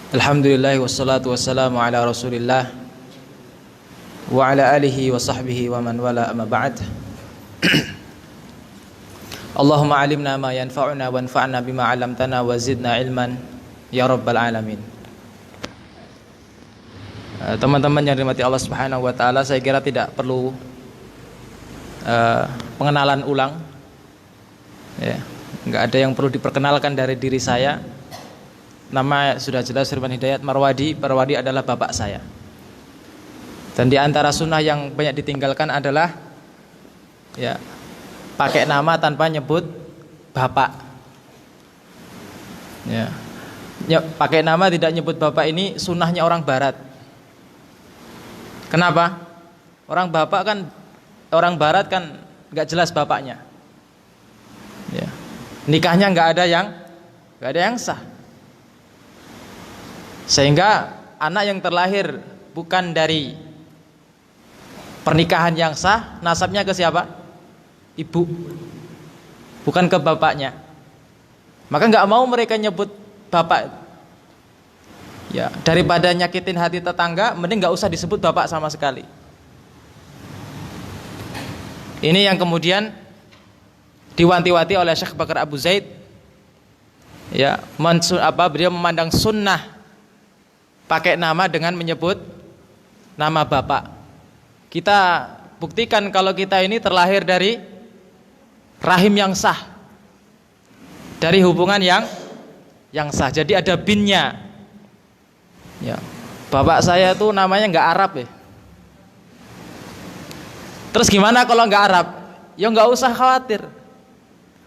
Alhamdulillah wassalatu wassalamu ala Rasulillah wa ala alihi wa sahbihi wa man wala amma ba'd. Allahumma alimna ma yanfa'una wanfa'na bima 'allamtana wa zidna ilman ya rabbal alamin. Teman-teman yang dirahmati Allah Subhanahu wa taala, saya kira tidak perlu pengenalan ulang. Ya, enggak ada yang perlu diperkenalkan dari diri saya. Nama sudah jelas, Firman Hidayat Marwadi. Marwadi adalah bapak saya. Dan di antara sunnah yang banyak ditinggalkan adalah ya, pakai nama tanpa nyebut bapak. Ya, pakai nama tidak nyebut bapak ini sunnahnya orang barat. Kenapa? Orang barat kan nggak jelas bapaknya. Ya. Nikahnya nggak ada yang sah. Sehingga anak yang terlahir bukan dari pernikahan yang sah, nasabnya ke siapa? Ibu, bukan ke bapaknya. Maka nggak mau mereka nyebut bapak. Ya, daripada nyakitin hati tetangga, mending nggak usah disebut bapak sama sekali. Ini yang kemudian diwanti-wanti oleh Syekh Bakar Abu Zaid. Ya, beliau memandang sunnah pakai nama dengan menyebut nama bapak. Kita buktikan kalau kita ini terlahir dari rahim yang sah, dari hubungan yang sah. Jadi ada binnya. Ya, bapak saya tuh namanya nggak Arab ya. Terus gimana kalau nggak Arab? Ya nggak usah khawatir.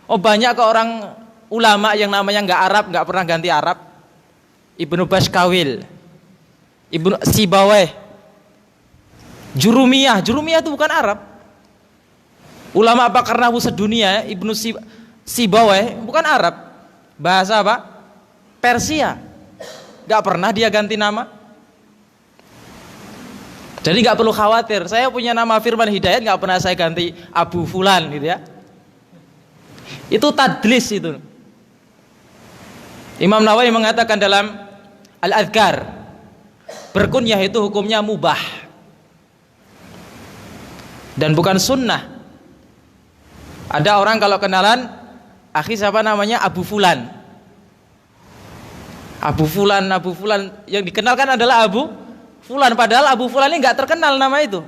Oh, banyak kok orang ulama yang namanya nggak Arab, nggak pernah ganti Arab. Ibnu Bashkawil, Ibnu Sibaweh, Jurumiyah itu bukan Arab. Ulama pakar nahwu sedunia, Ibnu Sibaweh bukan Arab. Bahasa apa? Persia. Gak pernah dia ganti nama. Jadi gak perlu khawatir. Saya punya nama Firman Hidayat, gak pernah saya ganti Abu Fulan gitu ya. Itu tadlis itu. Imam Nawawi mengatakan dalam Al-Adhkar, berkunyah itu hukumnya mubah dan bukan sunnah. Ada orang kalau kenalan, akhi siapa namanya? Abu Fulan. Abu Fulan yang dikenalkan adalah Abu Fulan, padahal Abu Fulan ini nggak terkenal nama itu.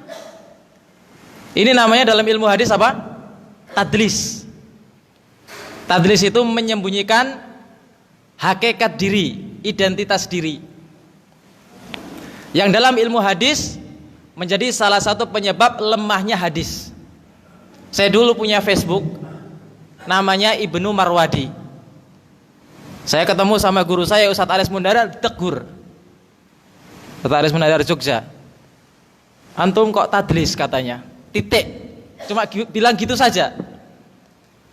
Ini namanya dalam ilmu hadis apa? Tadlis. Tadlis itu menyembunyikan hakikat diri, identitas diri. Yang dalam ilmu hadis menjadi salah satu penyebab lemahnya hadis. Saya dulu punya Facebook, namanya Ibnu Marwadi. Saya ketemu sama guru saya Ustadz Aris Mundara, tegur. Ustadz Aris Mundara Jogja. Antum kok tadlis katanya? Titik. Cuma bilang gitu saja.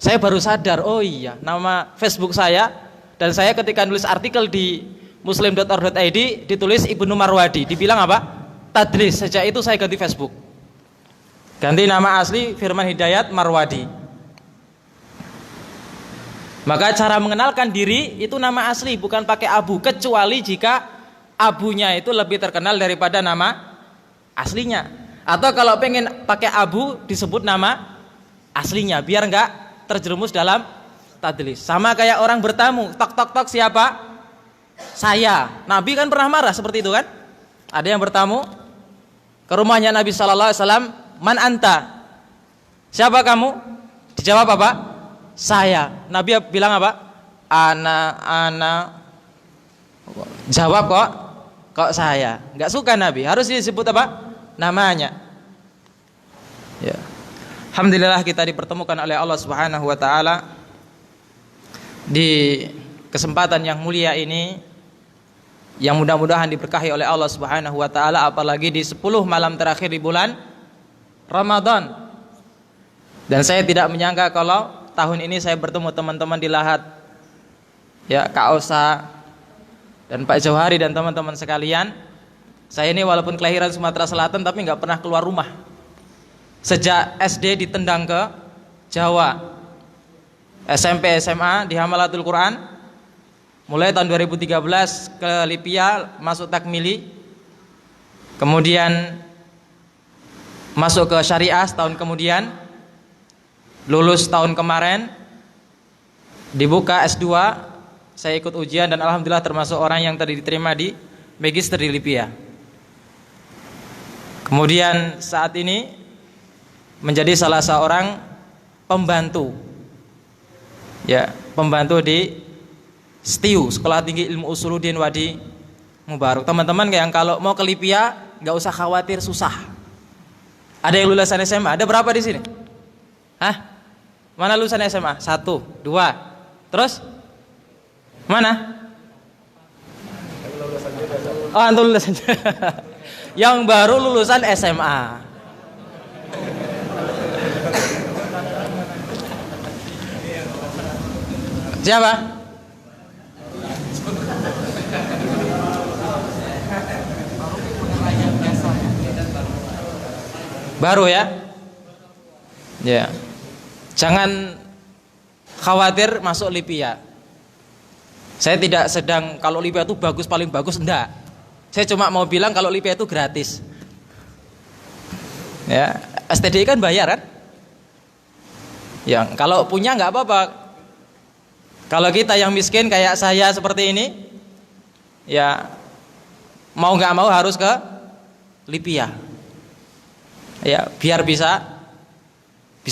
Saya baru sadar, oh iya, nama Facebook saya, dan saya ketika nulis artikel di muslim.or.id ditulis Ibnu Marwadi, dibilang apa? Tadlis. Sejak itu saya ganti Facebook, ganti nama asli Firman Hidayat Marwadi. Maka cara mengenalkan diri itu nama asli, bukan pakai abu, kecuali jika abunya itu lebih terkenal daripada nama aslinya. Atau kalau pengen pakai abu disebut nama aslinya, biar enggak terjerumus dalam tadlis. Sama kayak orang bertamu, tok tok tok, siapa? Saya. Nabi kan pernah marah seperti itu kan? Ada yang bertamu ke rumahnya Nabi sallallahu alaihi wasallam, "Man anta?" Siapa kamu? Dijawab apa? Saya. Nabi bilang apa? Ana. Jawab kok saya. Enggak suka Nabi. Harus disebut apa? Namanya. Ya. Alhamdulillah kita dipertemukan oleh Allah Subhanahu wa taala di kesempatan yang mulia ini, yang mudah-mudahan diberkahi oleh Allah Subhanahu wa taala, apalagi di 10 malam terakhir di bulan Ramadan. Dan saya tidak menyangka kalau tahun ini saya bertemu teman-teman di Lahat, ya, Kak Osa dan Pak Jauhari dan teman-teman sekalian. Saya ini walaupun kelahiran Sumatera Selatan tapi nggak pernah keluar rumah. Sejak SD ditendang ke Jawa, SMP SMA di Hamalatul Quran, Mulai tahun 2013 ke Lipia, masuk takmili, kemudian masuk ke syariah setahun kemudian, lulus tahun kemarin, dibuka S2, saya ikut ujian dan alhamdulillah termasuk orang yang tadi diterima di Magister di Lipia. Kemudian saat ini menjadi salah seorang pembantu, ya, pembantu di STIU, Sekolah Tinggi Ilmu Usuluddin Wadi Mubarak. Teman-teman yang kalau mau ke Lipia nggak usah khawatir susah. Ada yang lulusan SMA? Ada berapa di sini? Hah? Mana lulusan SMA? 1, 2. Terus? Mana? Oh, antum lulusan. Yang baru lulusan SMA. Siapa? Baru ya? Ya. Jangan khawatir masuk Lipia. Saya tidak sedang kalau Lipia itu bagus, paling bagus, enggak. Saya cuma mau bilang kalau Lipia itu gratis. Ya, STDI kan bayar kan? Ya, kalau punya enggak apa-apa. Kalau kita yang miskin kayak saya seperti ini, ya mau enggak mau harus ke Lipia. Ya, biar bisa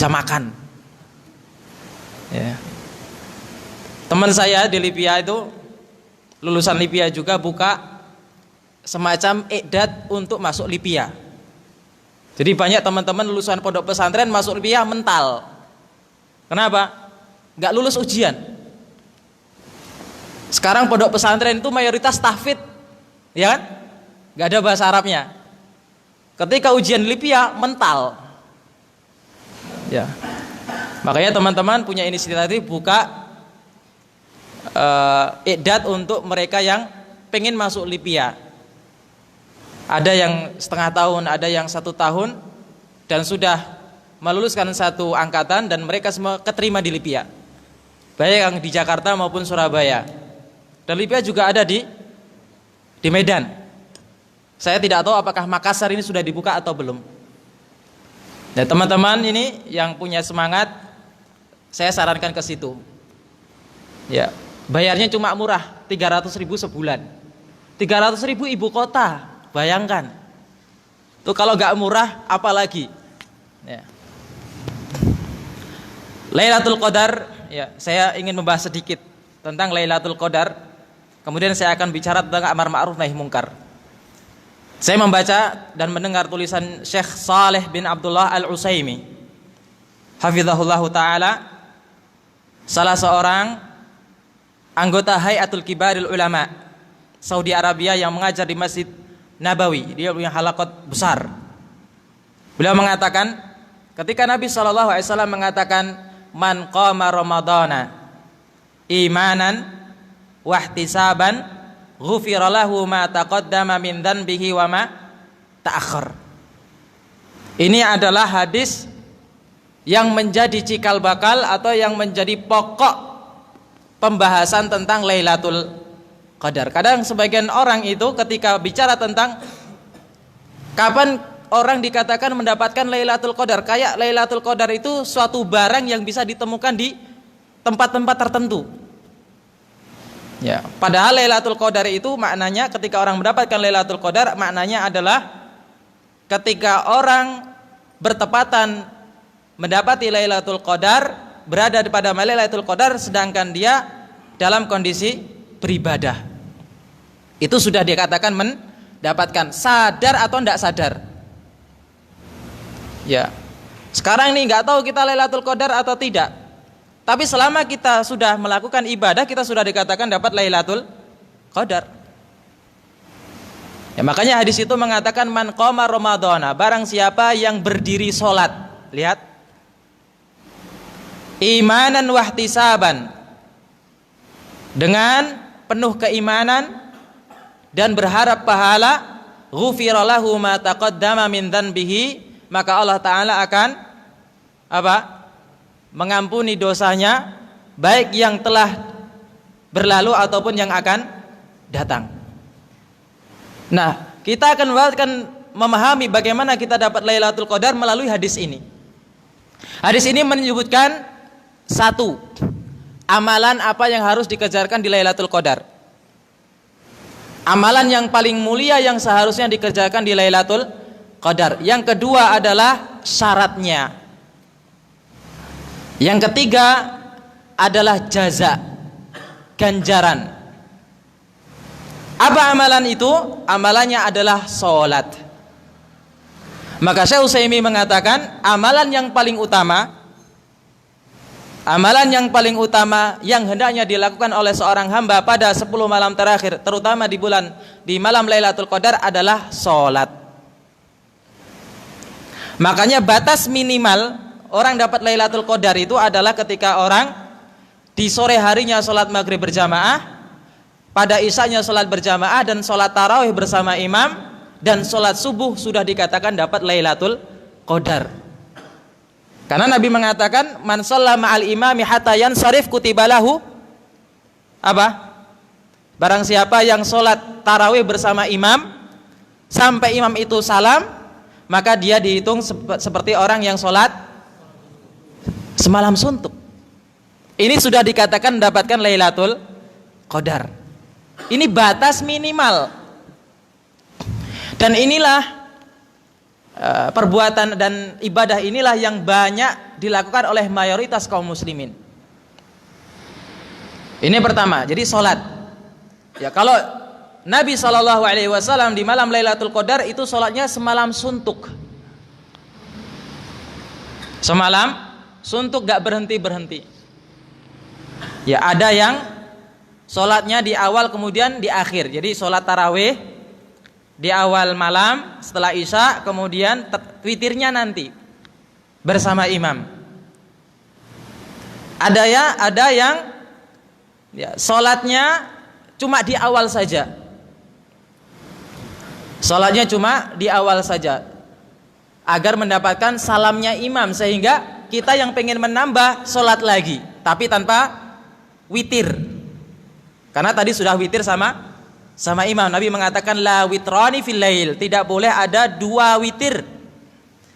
makan. Ya. Teman saya di Lipia itu lulusan Lipia juga buka semacam i'dad untuk masuk Lipia. Jadi banyak teman-teman lulusan pondok pesantren masuk Lipia mental. Kenapa? Nggak lulus ujian. Sekarang pondok pesantren itu mayoritas tahfidz, ya kan? Nggak ada bahasa Arabnya. Ketika ujian Lipia mental, ya. Makanya teman-teman punya inisiatif buka i'dad untuk mereka yang pengen masuk Lipia. Ada yang setengah tahun, ada yang 1 tahun, dan sudah meluluskan 1 angkatan dan mereka semua keterima di Lipia, baik yang di Jakarta maupun Surabaya. Dan Lipia juga ada di Medan. Saya tidak tahu apakah Makassar ini sudah dibuka atau belum. Nah, teman-teman ini yang punya semangat, saya sarankan ke situ. Ya, bayarnya cuma murah, 300.000 sebulan. 300.000 ibu kota, bayangkan. Tuh kalau nggak murah, apalagi. Ya. Lailatul Qadar, ya, saya ingin membahas sedikit tentang Lailatul Qadar. Kemudian saya akan bicara tentang amar ma'ruf nahi munkar. Saya membaca dan mendengar tulisan Syekh Saleh bin Abdullah Al-Utsaimin, hafizahullah ta'ala, salah seorang anggota Hayatul Kibaril Ulama Saudi Arabia yang mengajar di Masjid Nabawi. Dia punya halaqat besar. Beliau mengatakan, ketika Nabi SAW mengatakan, man qama ramadhana imanan wahtisaban ghufira lahu ma taqaddama min dhanbihi wa ma ta'akhkhar. Ini adalah hadis yang menjadi cikal bakal atau yang menjadi pokok pembahasan tentang Lailatul Qadar. Kadang sebagian orang itu ketika bicara tentang kapan orang dikatakan mendapatkan Lailatul Qadar, kayak Lailatul Qadar itu suatu barang yang bisa ditemukan di tempat-tempat tertentu. Ya, padahal Lailatul Qadar itu maknanya ketika orang mendapatkan Lailatul Qadar maknanya adalah ketika orang bertepatan mendapati Lailatul Qadar, berada pada Lailatul Qadar sedangkan dia dalam kondisi beribadah. Itu sudah dikatakan mendapatkan, sadar atau tidak sadar. Ya. Sekarang ini nggak tahu kita Lailatul Qadar atau tidak. Tapi selama kita sudah melakukan ibadah, kita sudah dikatakan dapat Lailatul Qadar. Ya, makanya hadis itu mengatakan man qama ramadhana, barang siapa yang berdiri sholat, lihat, imanan wahtisaban, dengan penuh keimanan dan berharap pahala, ghufira lahu ma taqaddama min dhanbihi, maka Allah Ta'ala akan apa? Mengampuni dosanya, baik yang telah berlalu ataupun yang akan datang. Nah, kita akan memahami bagaimana kita dapat Lailatul Qadar melalui hadis ini. Hadis ini menyebutkan satu, amalan apa yang harus dikejarkan di Lailatul Qadar. Amalan yang paling mulia yang seharusnya dikerjakan di Lailatul Qadar. Yang kedua adalah syaratnya. Yang ketiga adalah jaza, ganjaran. Apa amalan itu? Amalannya adalah sholat. Maka Syekh Utsaimin mengatakan amalan yang paling utama yang hendaknya dilakukan oleh seorang hamba pada 10 malam terakhir, terutama di malam Lailatul Qadar adalah sholat. Makanya batas minimal orang dapat Lailatul Qadar itu adalah ketika orang di sore harinya sholat maghrib berjamaah, pada isanya sholat berjamaah dan sholat tarawih bersama imam, dan sholat subuh sudah dikatakan dapat Lailatul Qadar. Karena Nabi mengatakan man shalla ma'al imami hatta yansarif kutiba lahu apa? Barang siapa yang sholat tarawih bersama imam sampai imam itu salam, maka dia dihitung seperti orang yang sholat semalam suntuk. Ini sudah dikatakan mendapatkan Lailatul Qadar. Ini batas minimal. Dan inilah perbuatan dan ibadah inilah yang banyak dilakukan oleh mayoritas kaum muslimin. Ini pertama, jadi sholat. Ya, kalau Nabi SAW di malam Lailatul Qadar itu sholatnya semalam suntuk. Semalam suntuk, gak berhenti-berhenti. Ya, ada yang sholatnya di awal kemudian di akhir. Jadi sholat tarawih di awal malam setelah isya, kemudian witirnya nanti bersama imam. Ada yang sholatnya cuma di awal saja. Sholatnya cuma di awal saja agar mendapatkan salamnya imam, sehingga kita yang pengen menambah sholat lagi tapi tanpa witir, karena tadi sudah witir sama imam. Nabi mengatakan la witrani fil lail, tidak boleh ada 2 witir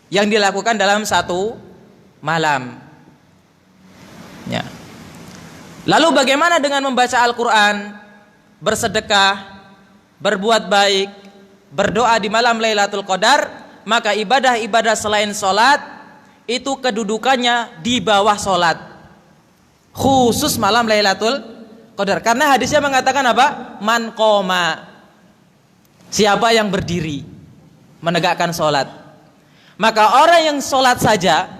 yang dilakukan dalam satu malam. Ya. Lalu bagaimana dengan membaca Al-Quran, bersedekah, berbuat baik, berdoa di malam Lailatul Qadar? Maka ibadah-ibadah selain sholat itu kedudukannya di bawah sholat, khusus malam Lailatul Qadar. Karena hadisnya mengatakan apa? Man qoma, siapa yang berdiri menegakkan sholat. Maka orang yang sholat saja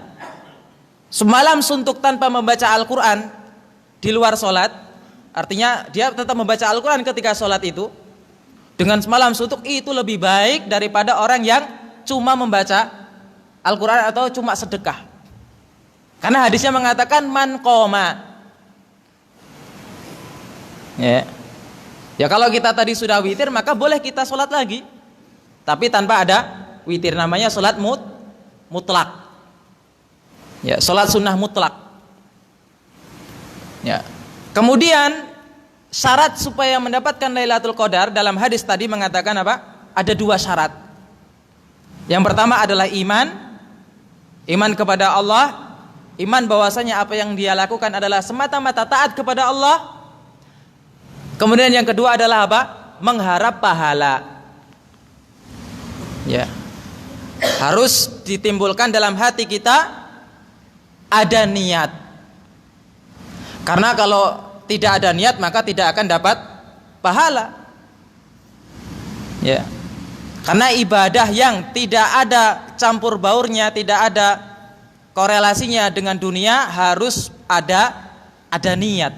semalam suntuk tanpa membaca Al-Quran di luar sholat, artinya dia tetap membaca Al-Quran ketika sholat itu, dengan semalam suntuk itu lebih baik daripada orang yang cuma membaca Al-Quran atau cuma sedekah. Karena hadisnya mengatakan man qoma. Ya kalau kita tadi sudah witir, maka boleh kita sholat lagi, tapi tanpa ada witir. Namanya sholat mutlak. Ya, sholat sunnah mutlak. Ya. Kemudian syarat supaya mendapatkan Lailatul Qadar dalam hadis tadi mengatakan apa? Ada 2 syarat. Yang pertama adalah iman kepada Allah, iman bahwasanya apa yang dia lakukan adalah semata-mata taat kepada Allah. Kemudian yang kedua adalah apa? Mengharap pahala. Ya. Harus ditimbulkan dalam hati kita ada niat. Karena kalau tidak ada niat maka tidak akan dapat pahala. Ya. Karena ibadah yang tidak ada campur baurnya, tidak ada korelasinya dengan dunia, harus ada niat.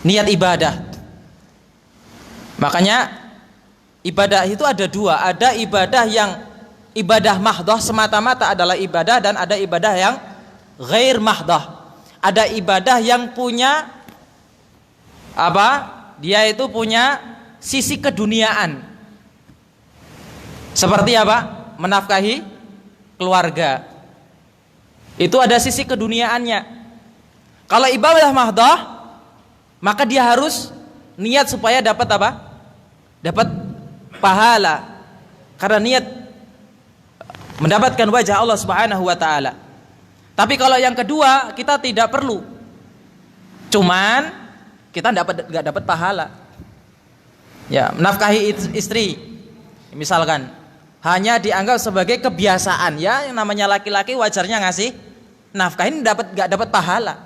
Niat ibadah. Makanya ibadah itu ada 2. Ada ibadah yang ibadah mahdoh, semata-mata adalah ibadah, dan ada ibadah yang ghair mahdoh. Ada ibadah yang punya apa? Dia itu punya sisi keduniaan. Seperti apa? Menafkahi keluarga. Itu ada sisi keduniaannya. Kalau ibadah mahdoh maka dia harus niat supaya dapat apa? Dapat pahala. Karena niat mendapatkan wajah Allah Subhanahu wa taala. Tapi kalau yang kedua, kita tidak perlu. Cuman kita enggak dapat pahala. Ya, menafkahi istri misalkan hanya dianggap sebagai kebiasaan, ya, yang namanya laki-laki wajarnya ngasih nafkah, ini enggak dapat pahala.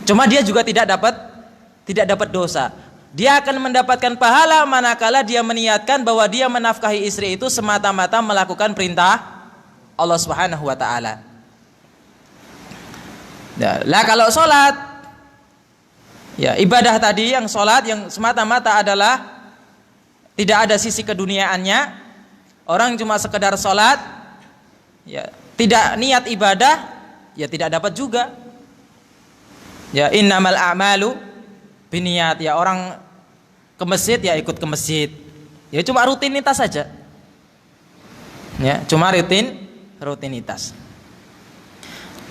Cuma dia juga tidak dapat dosa. Dia akan mendapatkan pahala manakala dia meniatkan bahwa dia menafkahi istri itu semata-mata melakukan perintah Allah Subhanahu wa taala. Ya, lah kalau sholat, ya ibadah tadi yang sholat yang semata-mata adalah tidak ada sisi keduniaannya, orang cuma sekedar sholat, ya tidak niat ibadah, ya tidak dapat juga. Ya innamal a'malu binniyat, ya orang ke masjid ya ikut ke masjid, ya cuma rutinitas saja, ya cuma rutinitas.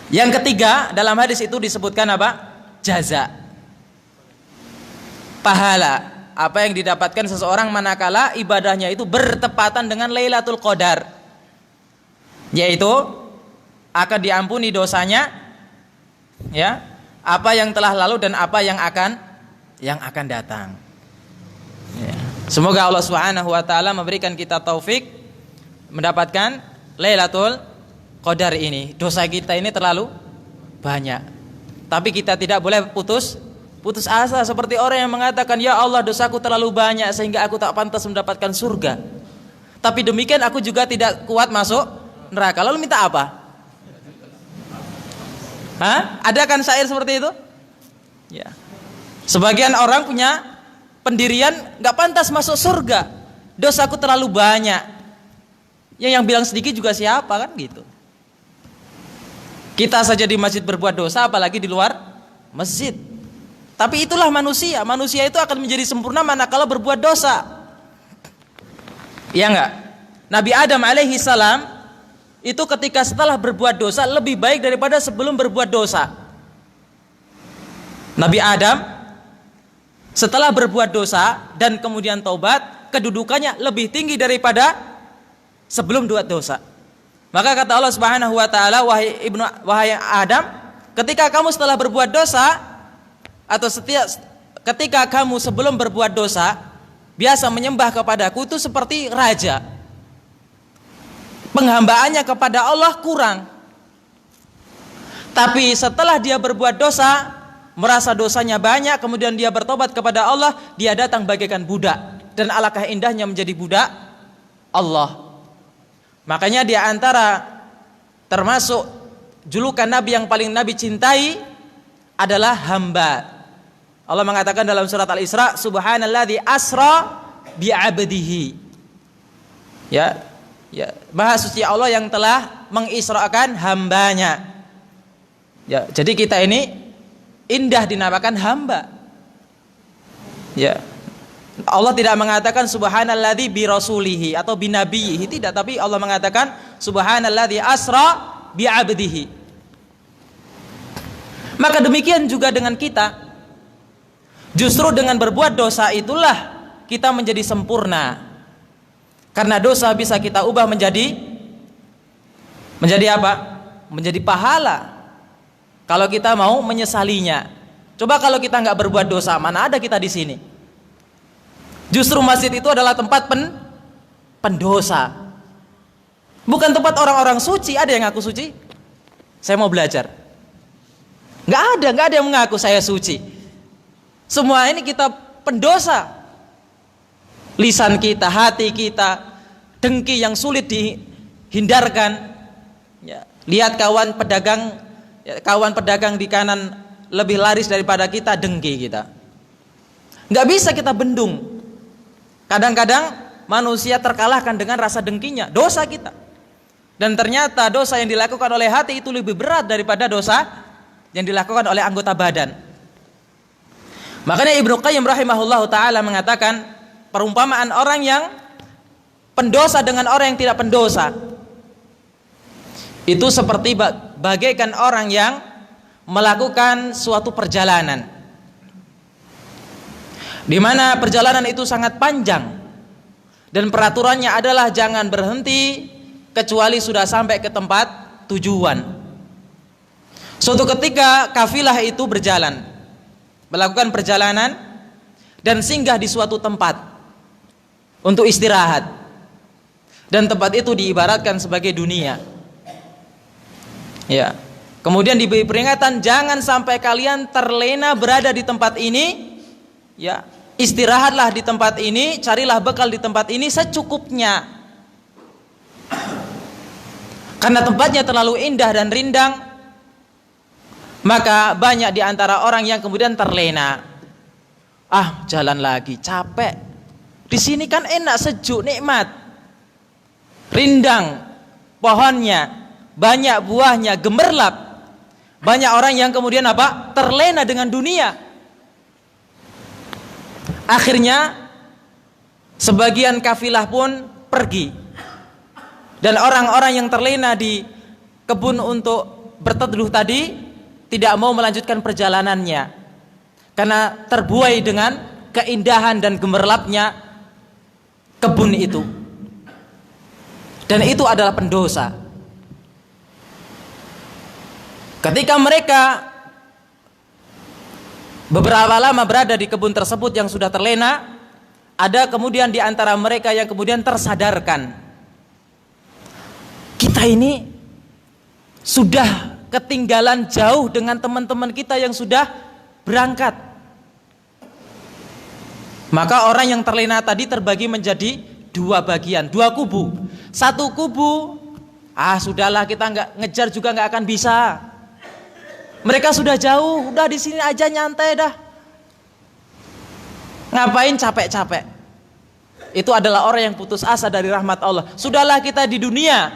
Yang ketiga, dalam hadis itu disebutkan apa? Jaza, pahala. Apa yang didapatkan seseorang manakala ibadahnya itu bertepatan dengan Lailatul Qadar, yaitu akan diampuni dosanya, ya, apa yang telah lalu dan apa yang akan datang. Ya. Semoga Allah Subhanahu wa taala memberikan kita taufik mendapatkan Lailatul Qadar ini. Dosa kita ini terlalu banyak, tapi kita tidak boleh putus asa seperti orang yang mengatakan, ya Allah, dosaku terlalu banyak sehingga aku tak pantas mendapatkan surga. Tapi demikian aku juga tidak kuat masuk neraka. Lalu minta apa? Hah? Ada kan syair seperti itu? Ya. Sebagian orang punya pendirian nggak pantas masuk surga, dosaku terlalu banyak. Ya, yang bilang sedikit juga siapa kan gitu. Kita saja di masjid berbuat dosa, apalagi di luar masjid. Tapi itulah manusia. Manusia itu akan menjadi sempurna manakala berbuat dosa. Iya enggak? Nabi Adam alaihi salam itu ketika setelah berbuat dosa lebih baik daripada sebelum berbuat dosa. Nabi Adam setelah berbuat dosa dan kemudian taubat, kedudukannya lebih tinggi daripada sebelum buat dosa. Maka kata Allah Subhanahu wa taala, wahai Adam, ketika kamu setelah berbuat dosa atau ketika kamu sebelum berbuat dosa biasa menyembah kepadaku, itu seperti raja, penghambaannya kepada Allah kurang. Tapi setelah dia berbuat dosa, merasa dosanya banyak, kemudian dia bertobat kepada Allah, dia datang bagaikan budak, dan alangkah indahnya menjadi budak Allah. Makanya di antara termasuk julukan Nabi yang paling Nabi cintai adalah hamba. Allah mengatakan dalam surat Al-Isra, subhanalladzi asra bi'abdihi. Ya, Maha suci Allah yang telah mengisrakan hambanya. Ya, jadi kita ini indah dinamakan hamba. Ya. Allah tidak mengatakan subhanalladzi bi rasulihi atau bi nabiyhi, tidak, tapi Allah mengatakan subhanalladzi asra bi 'abdihi. Maka demikian juga dengan kita. Justru dengan berbuat dosa itulah kita menjadi sempurna. Karena dosa bisa kita ubah menjadi apa? Menjadi pahala. Kalau kita mau menyesalinya. Coba kalau kita nggak berbuat dosa, mana ada kita di sini? Justru masjid itu adalah tempat pendosa. Bukan tempat orang-orang suci. Ada yang ngaku suci? Saya mau belajar. Nggak ada yang mengaku saya suci. Semua ini kita pendosa. Lisan kita, hati kita, dengki yang sulit dihindarkan. Ya, lihat kawan pedagang di kanan lebih laris daripada kita, dengki kita. Nggak bisa kita bendung. Kadang-kadang manusia terkalahkan dengan rasa dengkinya, dosa kita. Dan ternyata dosa yang dilakukan oleh hati itu lebih berat daripada dosa yang dilakukan oleh anggota badan. Makanya Ibnu Qayyim rahimahullahu taala mengatakan perumpamaan orang yang pendosa dengan orang yang tidak pendosa itu seperti bagaikan orang yang melakukan suatu perjalanan. di mana perjalanan itu sangat panjang dan peraturannya adalah jangan berhenti kecuali sudah sampai ke tempat tujuan. Suatu ketika kafilah itu berjalan, melakukan perjalanan dan singgah di suatu tempat untuk istirahat, dan tempat itu diibaratkan sebagai dunia. Ya. Kemudian diberi peringatan, jangan sampai kalian terlena berada di tempat ini. Ya, istirahatlah di tempat ini, carilah bekal di tempat ini secukupnya. Karena tempatnya terlalu indah dan rindang, maka banyak di antara orang yang kemudian terlena. Ah, jalan lagi, capek. Di sini kan enak, sejuk, nikmat. Rindang pohonnya, banyak buahnya, gemerlap. Banyak orang yang kemudian apa? Terlena dengan dunia. Akhirnya sebagian kafilah pun pergi. Dan orang-orang yang terlena di kebun untuk berteduh tadi tidak mau melanjutkan perjalanannya karena terbuai dengan keindahan dan gemerlapnya kebun itu. Dan itu adalah pendosa. Ketika mereka beberapa lama berada di kebun tersebut yang sudah terlena, ada kemudian di antara mereka yang kemudian tersadarkan, kita ini sudah ketinggalan jauh dengan teman-teman kita yang sudah berangkat. Maka orang yang terlena tadi terbagi menjadi dua bagian, dua kubu. Satu kubu, sudahlah, kita nggak ngejar juga nggak akan bisa. Mereka sudah jauh, udah di sini aja nyantai dah. Ngapain capek-capek? Itu adalah orang yang putus asa dari rahmat Allah. Sudahlah kita di dunia,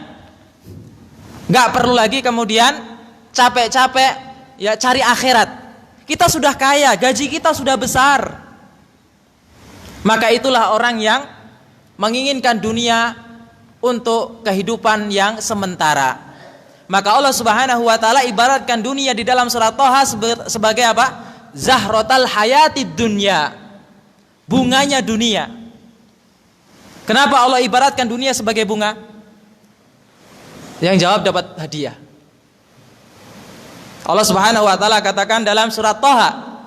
nggak perlu lagi kemudian capek-capek ya cari akhirat. Kita sudah kaya, gaji kita sudah besar. Maka itulah orang yang menginginkan dunia untuk kehidupan yang sementara. Maka Allah Subhanahu wa taala ibaratkan dunia di dalam surat Thaha sebagai apa? Zahratal hayatid dunya. Bunganya dunia. Kenapa Allah ibaratkan dunia sebagai bunga? Yang jawab dapat hadiah. Allah Subhanahu wa taala katakan dalam surat Thaha,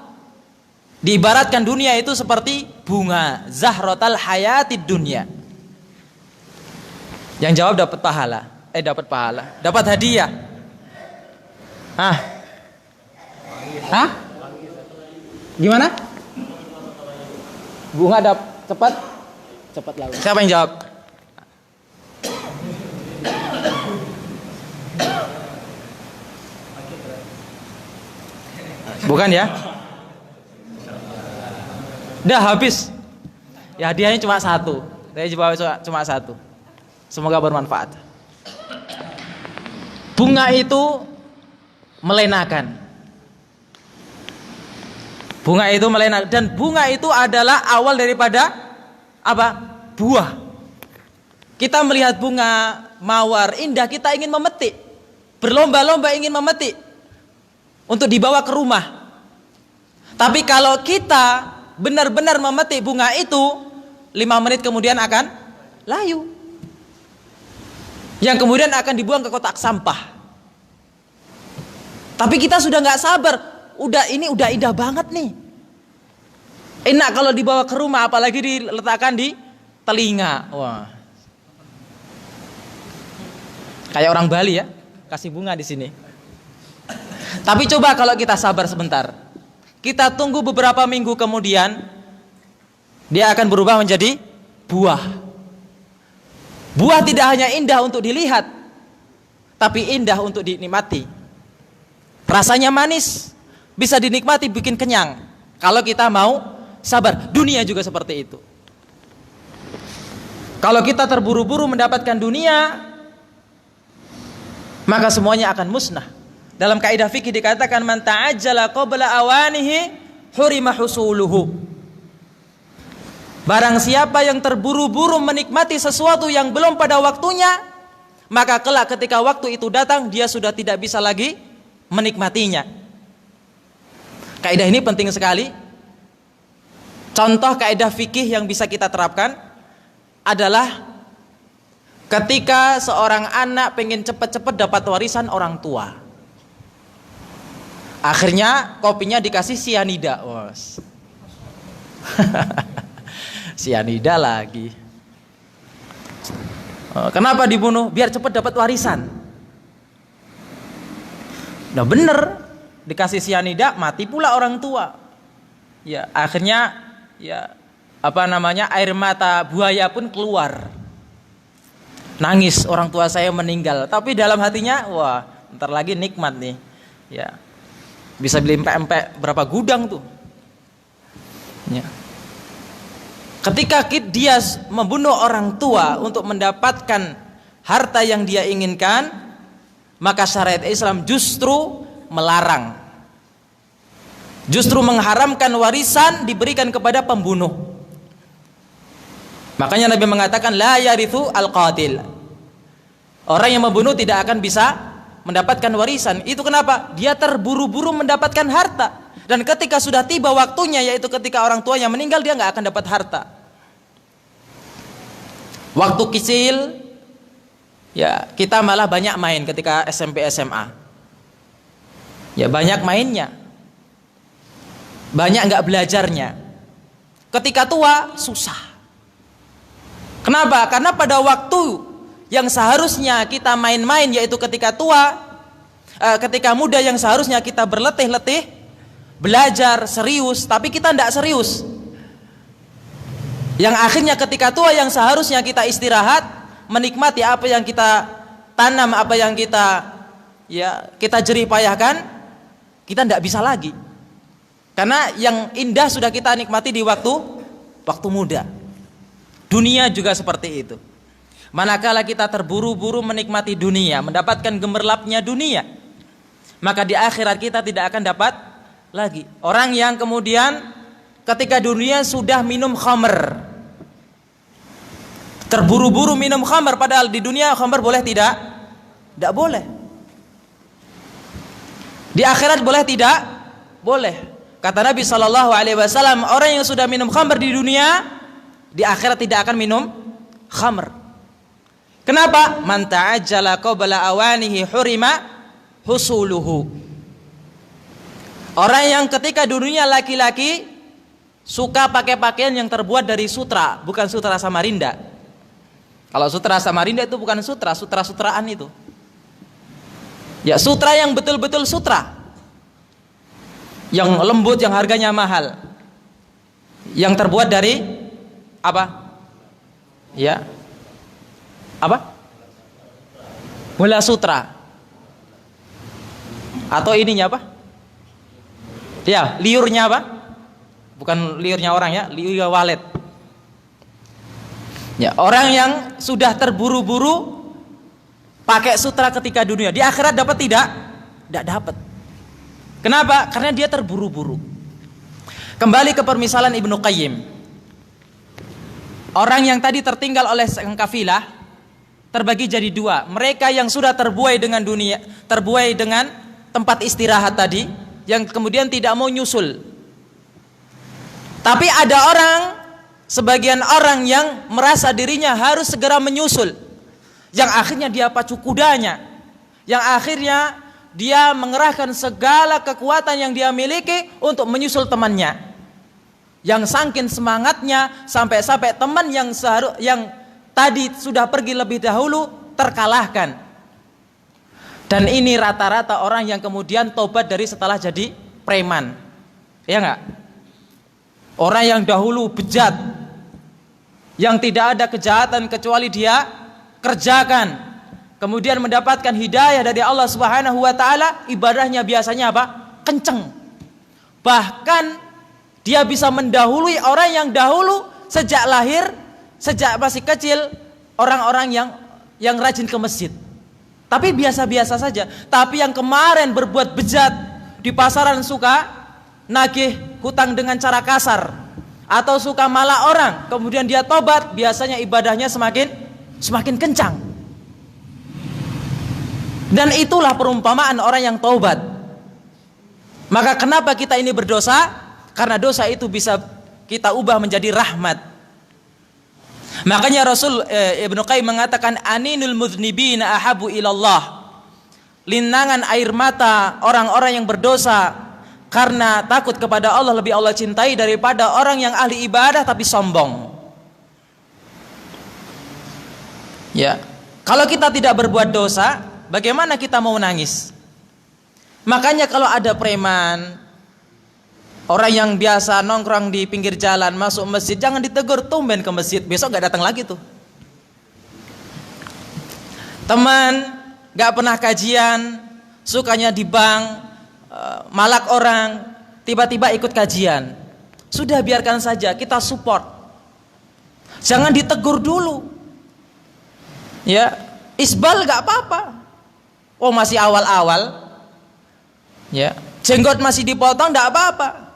diibaratkan dunia itu seperti bunga, zahratal hayatid dunya. Yang jawab dapat pahala. Dapat hadiah. Gimana? Bunga cepat lalu. Siapa yang jawab? Bukan ya? Dah habis. Ya hadiahnya cuma satu. Saya jawab cuma satu. Semoga bermanfaat. Bunga itu melenakan. Bunga itu melenakan, dan bunga itu adalah awal daripada apa? Buah. Kita melihat bunga mawar indah, kita ingin memetik. Berlomba-lomba ingin memetik untuk dibawa ke rumah. Tapi kalau kita benar-benar memetik bunga itu, 5 menit kemudian akan layu. Yang kemudian akan dibuang ke kotak sampah. Tapi kita sudah nggak sabar. Udah indah banget nih. Enak kalau dibawa ke rumah, apalagi diletakkan di telinga. Wah. Kayak orang Bali ya, kasih bunga di sini. Tapi coba kalau kita sabar sebentar. Kita tunggu beberapa minggu kemudian, dia akan berubah menjadi buah. Buah tidak hanya indah untuk dilihat, tapi indah untuk dinikmati. Rasanya manis, bisa dinikmati, bikin kenyang. Kalau kita mau sabar, dunia juga seperti itu. Kalau kita terburu-buru mendapatkan dunia, maka semuanya akan musnah. Dalam kaidah fikih dikatakan man ta'ajjala qabla awanihi hurima husuluhu. Barang siapa yang terburu-buru menikmati sesuatu yang belum pada waktunya, maka kelak ketika waktu itu datang, dia sudah tidak bisa lagi menikmatinya. Kaidah ini penting sekali. Contoh kaidah fikih yang bisa kita terapkan adalah ketika seorang anak pengen cepat-cepat dapat warisan orang tua, akhirnya kopinya dikasih sianida, bos. Sianida lagi. Kenapa dibunuh? Biar cepat dapat warisan. Nah bener, dikasih sianida mati pula orang tua. Ya akhirnya ya air mata buaya pun keluar. Nangis, orang tua saya meninggal, tapi dalam hatinya wah ntar lagi nikmat nih ya, bisa beli empek-empek berapa gudang tuh ya. Ketika dia membunuh orang tua untuk mendapatkan harta yang dia inginkan, maka syariat Islam justru melarang, justru mengharamkan warisan diberikan kepada pembunuh. Makanya Nabi mengatakan la yarithu al-qatil. Orang yang membunuh tidak akan bisa mendapatkan warisan. Itu kenapa? Dia terburu-buru mendapatkan harta. Dan ketika sudah tiba waktunya, yaitu ketika orang tuanya meninggal, dia nggak akan dapat harta. Waktu kecil ya kita malah banyak main ketika SMP SMA. Ya banyak mainnya, banyak nggak belajarnya. Ketika tua susah. Kenapa? Karena pada waktu yang seharusnya kita main-main, yaitu ketika tua, ketika muda yang seharusnya kita berletih-letih, belajar serius, tapi kita tidak serius. Yang akhirnya ketika tua yang seharusnya kita istirahat, menikmati apa yang kita tanam, apa yang kita jerih payahkan, kita tidak bisa lagi. Karena yang indah sudah kita nikmati di waktu muda. Dunia juga seperti itu. Manakala kita terburu-buru menikmati dunia, mendapatkan gemerlapnya dunia, maka di akhirat kita tidak akan dapat lagi. Orang yang kemudian ketika dunia sudah minum khamr, terburu-buru minum khamr, padahal di dunia khamr boleh tidak? Tidak boleh. Di akhirat boleh tidak? Boleh. Kata Nabi SAW, orang yang sudah minum khamr di dunia, di akhirat tidak akan minum khamr. Kenapa? Man ta'ajjala qabla awanihi hurima husuluhu. Orang yang ketika dunia laki-laki suka pakai pakaian yang terbuat dari sutra, bukan sutra Samarinda. Kalau sutra Samarinda itu bukan sutra, sutra-sutraan itu. Ya sutra yang betul-betul sutra, yang lembut, yang harganya mahal, yang terbuat dari apa? Ya. Apa? Mula sutra. Atau ininya apa? Ya, liurnya apa? Bukan liurnya orang ya, liurnya walet. Ya, orang yang sudah terburu-buru pakai sutra ketika dunia, di akhirat dapat tidak? Tidak dapat. Kenapa? Karena dia terburu-buru. Kembali ke permisalan Ibnu Qayyim. Orang yang tadi tertinggal oleh sang kafilah terbagi jadi dua. Mereka yang sudah terbuai dengan dunia, terbuai dengan tempat istirahat tadi, yang kemudian tidak mau nyusul. Tapi ada sebagian orang yang merasa dirinya harus segera menyusul, yang akhirnya dia pacu kudanya, yang akhirnya dia mengerahkan segala kekuatan yang dia miliki untuk menyusul temannya. Yang saking semangatnya sampai teman yang tadi sudah pergi lebih dahulu terkalahkan. Dan ini rata-rata orang yang kemudian tobat dari setelah jadi preman. Ya enggak? Orang yang dahulu bejat, yang tidak ada kejahatan kecuali dia kerjakan, kemudian mendapatkan hidayah dari Allah Subhanahu wa taala, ibadahnya biasanya apa? Kenceng. Bahkan dia bisa mendahului orang yang dahulu sejak lahir, sejak masih kecil, orang-orang yang rajin ke masjid. Tapi biasa-biasa saja. Tapi yang kemarin berbuat bejat di pasaran, suka nagih hutang dengan cara kasar, atau suka malah orang, kemudian dia tobat, biasanya ibadahnya semakin kencang. Dan itulah perumpamaan orang yang taubat. Maka kenapa kita ini berdosa? Karena dosa itu bisa kita ubah menjadi rahmat. Makanya Rasul Ibnu Qayyim mengatakan aninul mudznibina ahabu ilallah. Linangan air mata orang-orang yang berdosa karena takut kepada Allah lebih Allah cintai daripada orang yang ahli ibadah tapi sombong. Ya, kalau kita tidak berbuat dosa, bagaimana kita mau nangis? Makanya kalau ada preman, orang yang biasa nongkrong di pinggir jalan masuk masjid, jangan ditegur, tumben ke masjid, besok gak datang lagi tuh. Teman gak pernah kajian, sukanya di bank, malak orang, tiba-tiba ikut kajian, sudah biarkan saja, kita support, jangan ditegur dulu. Ya, isbal gak apa-apa. Oh masih awal-awal, ya, jenggot masih dipotong gak apa-apa,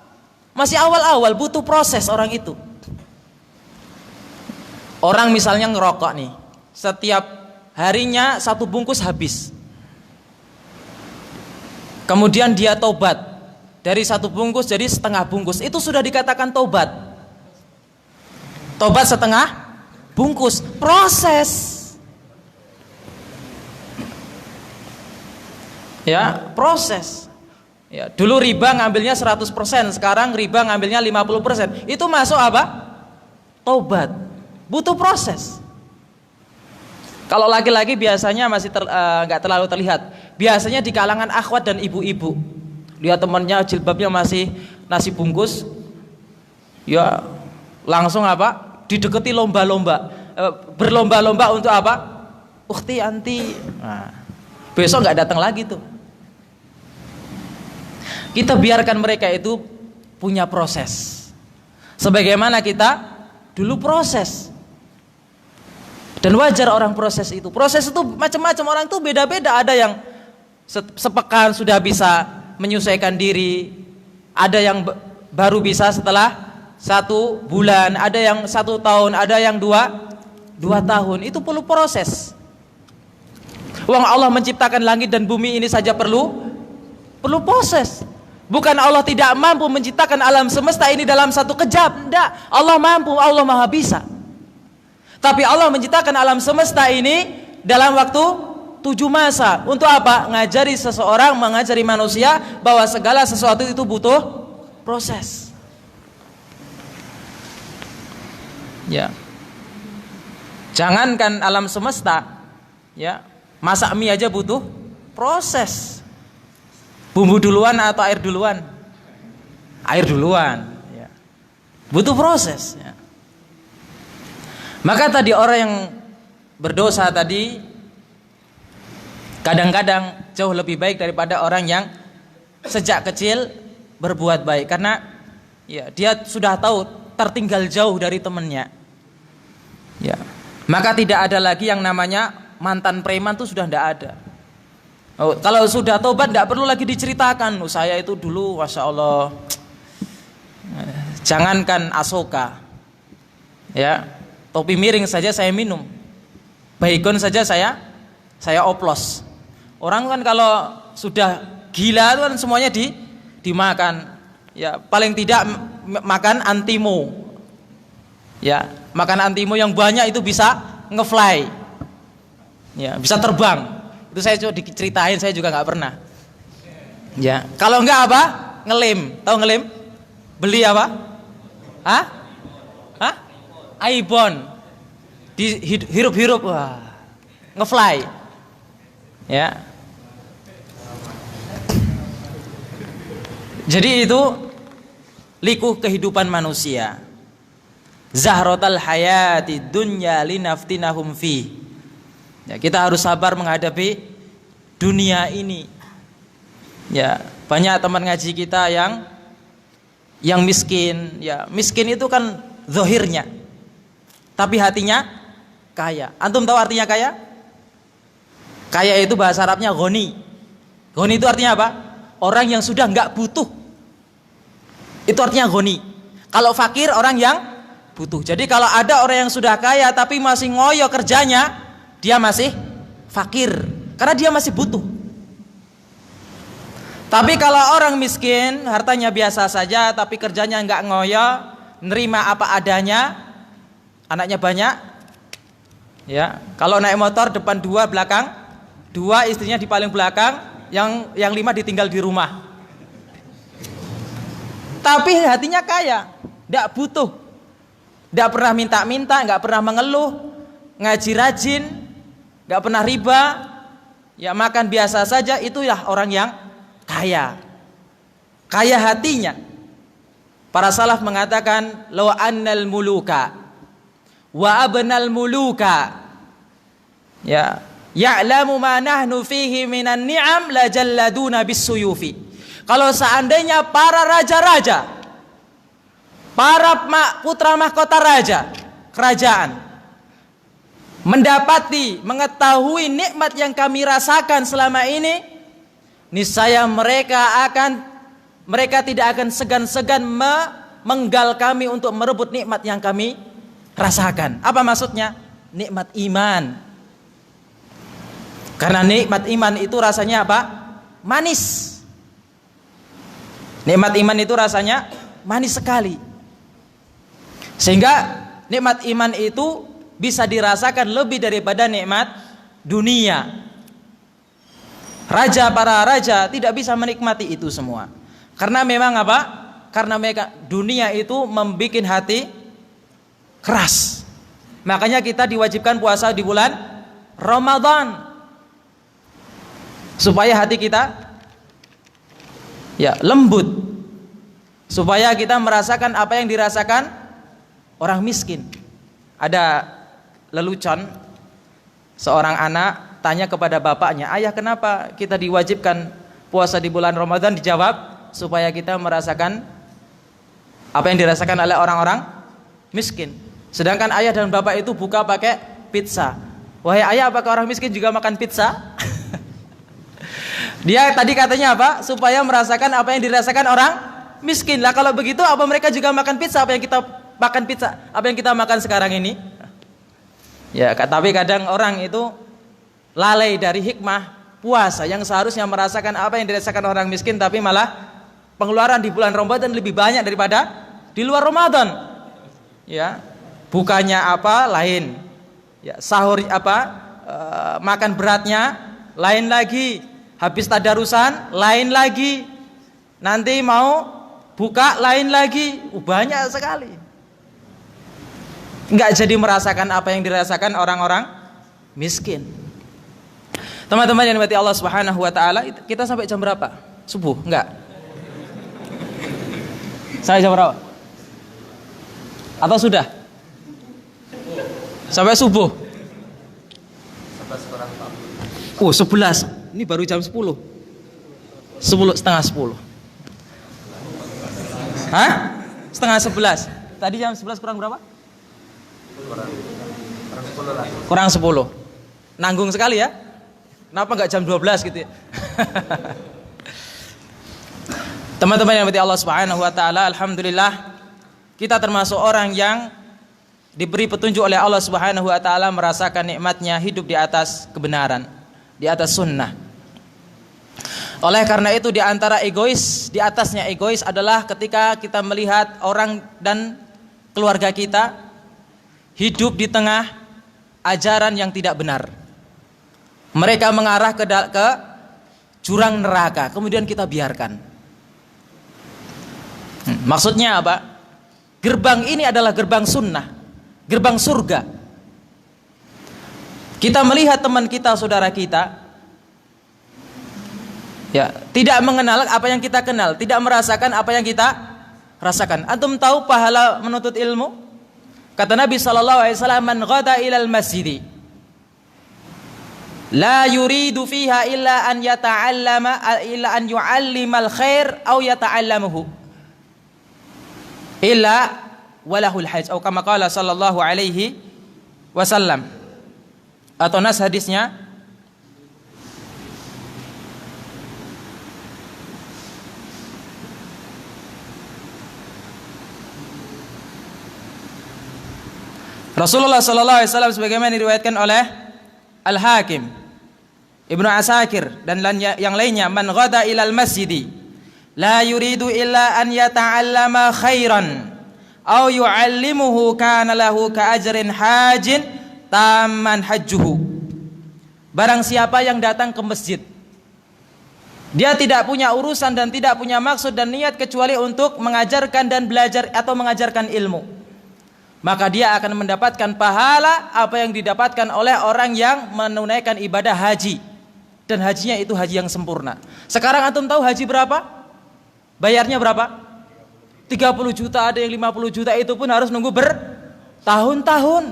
masih awal-awal, butuh proses orang itu. Orang misalnya ngerokok nih, setiap harinya 1 bungkus habis, kemudian dia tobat, dari 1 bungkus jadi setengah bungkus, itu sudah dikatakan tobat. Tobat setengah bungkus, proses. Ya, proses. Ya, dulu riba ngambilnya 100%, sekarang riba ngambilnya 50%. Itu masuk apa? Tobat. Butuh proses. Kalau laki-laki biasanya masih nggak terlalu terlihat. Biasanya di kalangan akhwat dan ibu-ibu. Lihat temannya jilbabnya masih nasi bungkus, ya langsung apa? Dideketi lomba-lomba, berlomba-lomba untuk apa? Ukhti anti. Nah, besok nggak datang lagi tuh. Kita biarkan mereka itu punya proses, sebagaimana kita dulu proses. Dan wajar orang proses itu. Proses itu macam-macam, orang itu beda-beda. Ada yang sepekan sudah bisa menyesuaikan diri, ada yang baru bisa setelah 1 bulan, ada yang 1 tahun, ada yang 2 tahun. Itu perlu proses. Uang Allah menciptakan langit dan bumi ini saja perlu proses. Bukan Allah tidak mampu menciptakan alam semesta ini dalam 1 kejap. Tidak, Allah mampu, Allah maha bisa. Tapi Allah menciptakan alam semesta ini dalam waktu 7 masa. Untuk apa? Ngajari seseorang, mengajari manusia bahwa segala sesuatu itu butuh proses. Ya, jangankan alam semesta, ya, masak mie aja butuh proses. Bumbu duluan atau air duluan? Air duluan, ya. Butuh proses, ya. Maka tadi orang yang berdosa tadi kadang-kadang jauh lebih baik daripada orang yang sejak kecil berbuat baik, karena ya dia sudah tahu tertinggal jauh dari temannya. Ya, maka tidak ada lagi yang namanya mantan preman, itu sudah tidak ada. Oh, kalau sudah tobat tidak perlu lagi diceritakan. Saya itu dulu, masya Allah, jangankan asoka, ya, topi miring saja saya minum, baygon saja saya oplos. Orang kan kalau sudah gila itu kan semuanya dimakan. Ya, paling tidak makan antimo. Ya, makan antimo yang banyak itu bisa ngefly. Ya, bisa terbang. Itu saya coba diceritain, saya juga nggak pernah. Ya, kalau enggak apa? Ngelem. Tahu ngelem? Beli apa? Hah? Aibon. Dihirup-hirup, wah, ngefly. Ya. Jadi itu liku kehidupan manusia. Zahratal hayati dunya linaftinahum fi. Ya, kita harus sabar menghadapi dunia ini. Ya, banyak teman ngaji kita yang miskin. Ya, miskin itu kan zahirnya, tapi hatinya kaya. Antum tahu artinya kaya? Kaya itu bahasa Arabnya ghani. Ghani itu artinya apa? Orang yang sudah nggak butuh. Itu artinya ghani. Kalau fakir, orang yang butuh. Jadi kalau ada orang yang sudah kaya tapi masih ngoyo kerjanya, dia masih fakir karena dia masih butuh. Tapi kalau orang miskin, hartanya biasa saja tapi kerjanya nggak ngoyo, nerima apa adanya, anaknya banyak, ya. Kalau naik motor depan 2, belakang 2, istrinya di paling belakang, yang 5 ditinggal di rumah. Tapi hatinya kaya, tidak butuh, tidak pernah minta-minta, nggak pernah mengeluh, ngaji rajin, nggak pernah riba, ya makan biasa saja. Itulah orang yang kaya, kaya hatinya. Para salaf mengatakan, law annal muluka wa abnal muluka ya ya'lamu ma nahnu fihi minan ni'am la jalladuna bisuyufi. Kalau seandainya para raja-raja, para putra mahkota raja kerajaan mengetahui nikmat yang kami rasakan selama ini, niscaya mereka tidak akan segan-segan menggal kami untuk merebut nikmat yang kami rasakan. Apa maksudnya? Nikmat iman. Karena nikmat iman itu rasanya apa? Manis. Nikmat iman itu rasanya manis sekali. Sehingga nikmat iman itu bisa dirasakan lebih daripada nikmat dunia. Para raja tidak bisa menikmati itu semua. Karena memang apa? Karena mereka dunia itu membuat hati keras. Makanya kita diwajibkan puasa di bulan Ramadan, supaya hati kita ya lembut, supaya kita merasakan apa yang dirasakan orang miskin. Ada lelucon, seorang anak tanya kepada bapaknya, ayah kenapa kita diwajibkan puasa di bulan Ramadan? Dijawab, supaya kita merasakan apa yang dirasakan oleh orang-orang miskin. Sedangkan ayah dan bapak itu buka pakai pizza. Wahai ayah, apakah orang miskin juga makan pizza? Dia tadi katanya apa? Supaya merasakan apa yang dirasakan orang miskin. Lah kalau begitu apa mereka juga makan pizza? Apa yang kita makan pizza? Apa yang kita makan sekarang ini? Ya, tapi kadang orang itu lalai dari hikmah puasa yang seharusnya merasakan apa yang dirasakan orang miskin, tapi malah pengeluaran di bulan Ramadan lebih banyak daripada di luar Ramadan. Ya, bukannya apa lain. Ya, sahur makan beratnya lain lagi. Habis tadarusan lain lagi, nanti mau buka lain lagi, banyak sekali. Enggak jadi merasakan apa yang dirasakan orang-orang miskin. Teman-teman yang dimati Allah Subhanahu wa taala, kita sampai jam berapa? Subuh? Enggak. Sampai jam berapa? Atau sudah? Sampai subuh. 11. Ini baru jam 10. 10:30. Hah? 10:30. Tadi jam 11 kurang berapa? Kurang 10. Nanggung sekali ya. Kenapa enggak jam 12 gitu ya? Teman-teman yang dirahmati Allah Subhanahu wa taala, alhamdulillah kita termasuk orang yang diberi petunjuk oleh Allah Subhanahu wa taala merasakan nikmatnya hidup di atas kebenaran, di atas sunnah. Oleh karena itu di antara egois, di atasnya egois adalah ketika kita melihat orang dan keluarga kita hidup di tengah ajaran yang tidak benar. Mereka mengarah ke jurang neraka, kemudian kita biarkan. Maksudnya apa? Gerbang ini adalah gerbang sunnah, gerbang surga. Kita melihat teman kita, saudara kita, ya, tidak mengenal apa yang kita kenal, tidak merasakan apa yang kita rasakan. Antum tahu pahala menuntut ilmu? Kata Nabi sallallahu alaihi wasallam, "Man ghada ilal masjid la yuridu fiha illa an yu'allimal khair aw yata'allamuhu illa walahul hajj." Atau kama qala sallallahu alaihi wasallam. Atau nas hadisnya, Rasulullah sallallahu alaihi wasallam sebagaimana diriwayatkan oleh Al-Hakim, Ibnu Asakir dan yang lainnya, "Man ghada ilal masjidi la yuridu illa an yata'allama khairan au yu'allimuhu kana lahu ka'ajrin hajin tamman hajjuhu. Barang siapa yang datang ke masjid, dia tidak punya urusan dan tidak punya maksud dan niat kecuali untuk mengajarkan dan belajar atau mengajarkan ilmu, maka dia akan mendapatkan pahala apa yang didapatkan oleh orang yang menunaikan ibadah haji. Dan hajinya itu haji yang sempurna. Sekarang antum tahu haji berapa? Bayarnya berapa? 30 juta, ada yang 50 juta, itu pun harus nunggu bertahun-tahun.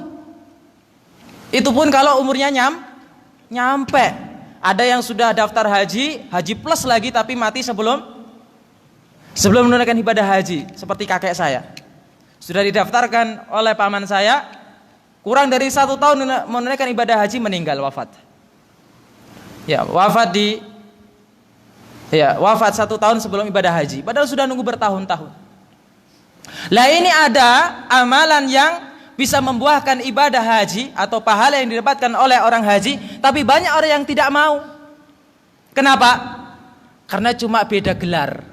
Itu pun kalau umurnya nyampe. Ada yang sudah daftar haji plus lagi tapi mati sebelum menunaikan ibadah haji, seperti kakek saya. Sudah didaftarkan oleh paman saya, kurang dari 1 tahun menunaikan ibadah haji, meninggal, wafat. Wafat 1 tahun sebelum ibadah haji, padahal sudah nunggu bertahun-tahun. Lah ini ada amalan yang bisa membuahkan ibadah haji atau pahala yang didapatkan oleh orang haji, tapi banyak orang yang tidak mau. Kenapa? Karena cuma beda gelar,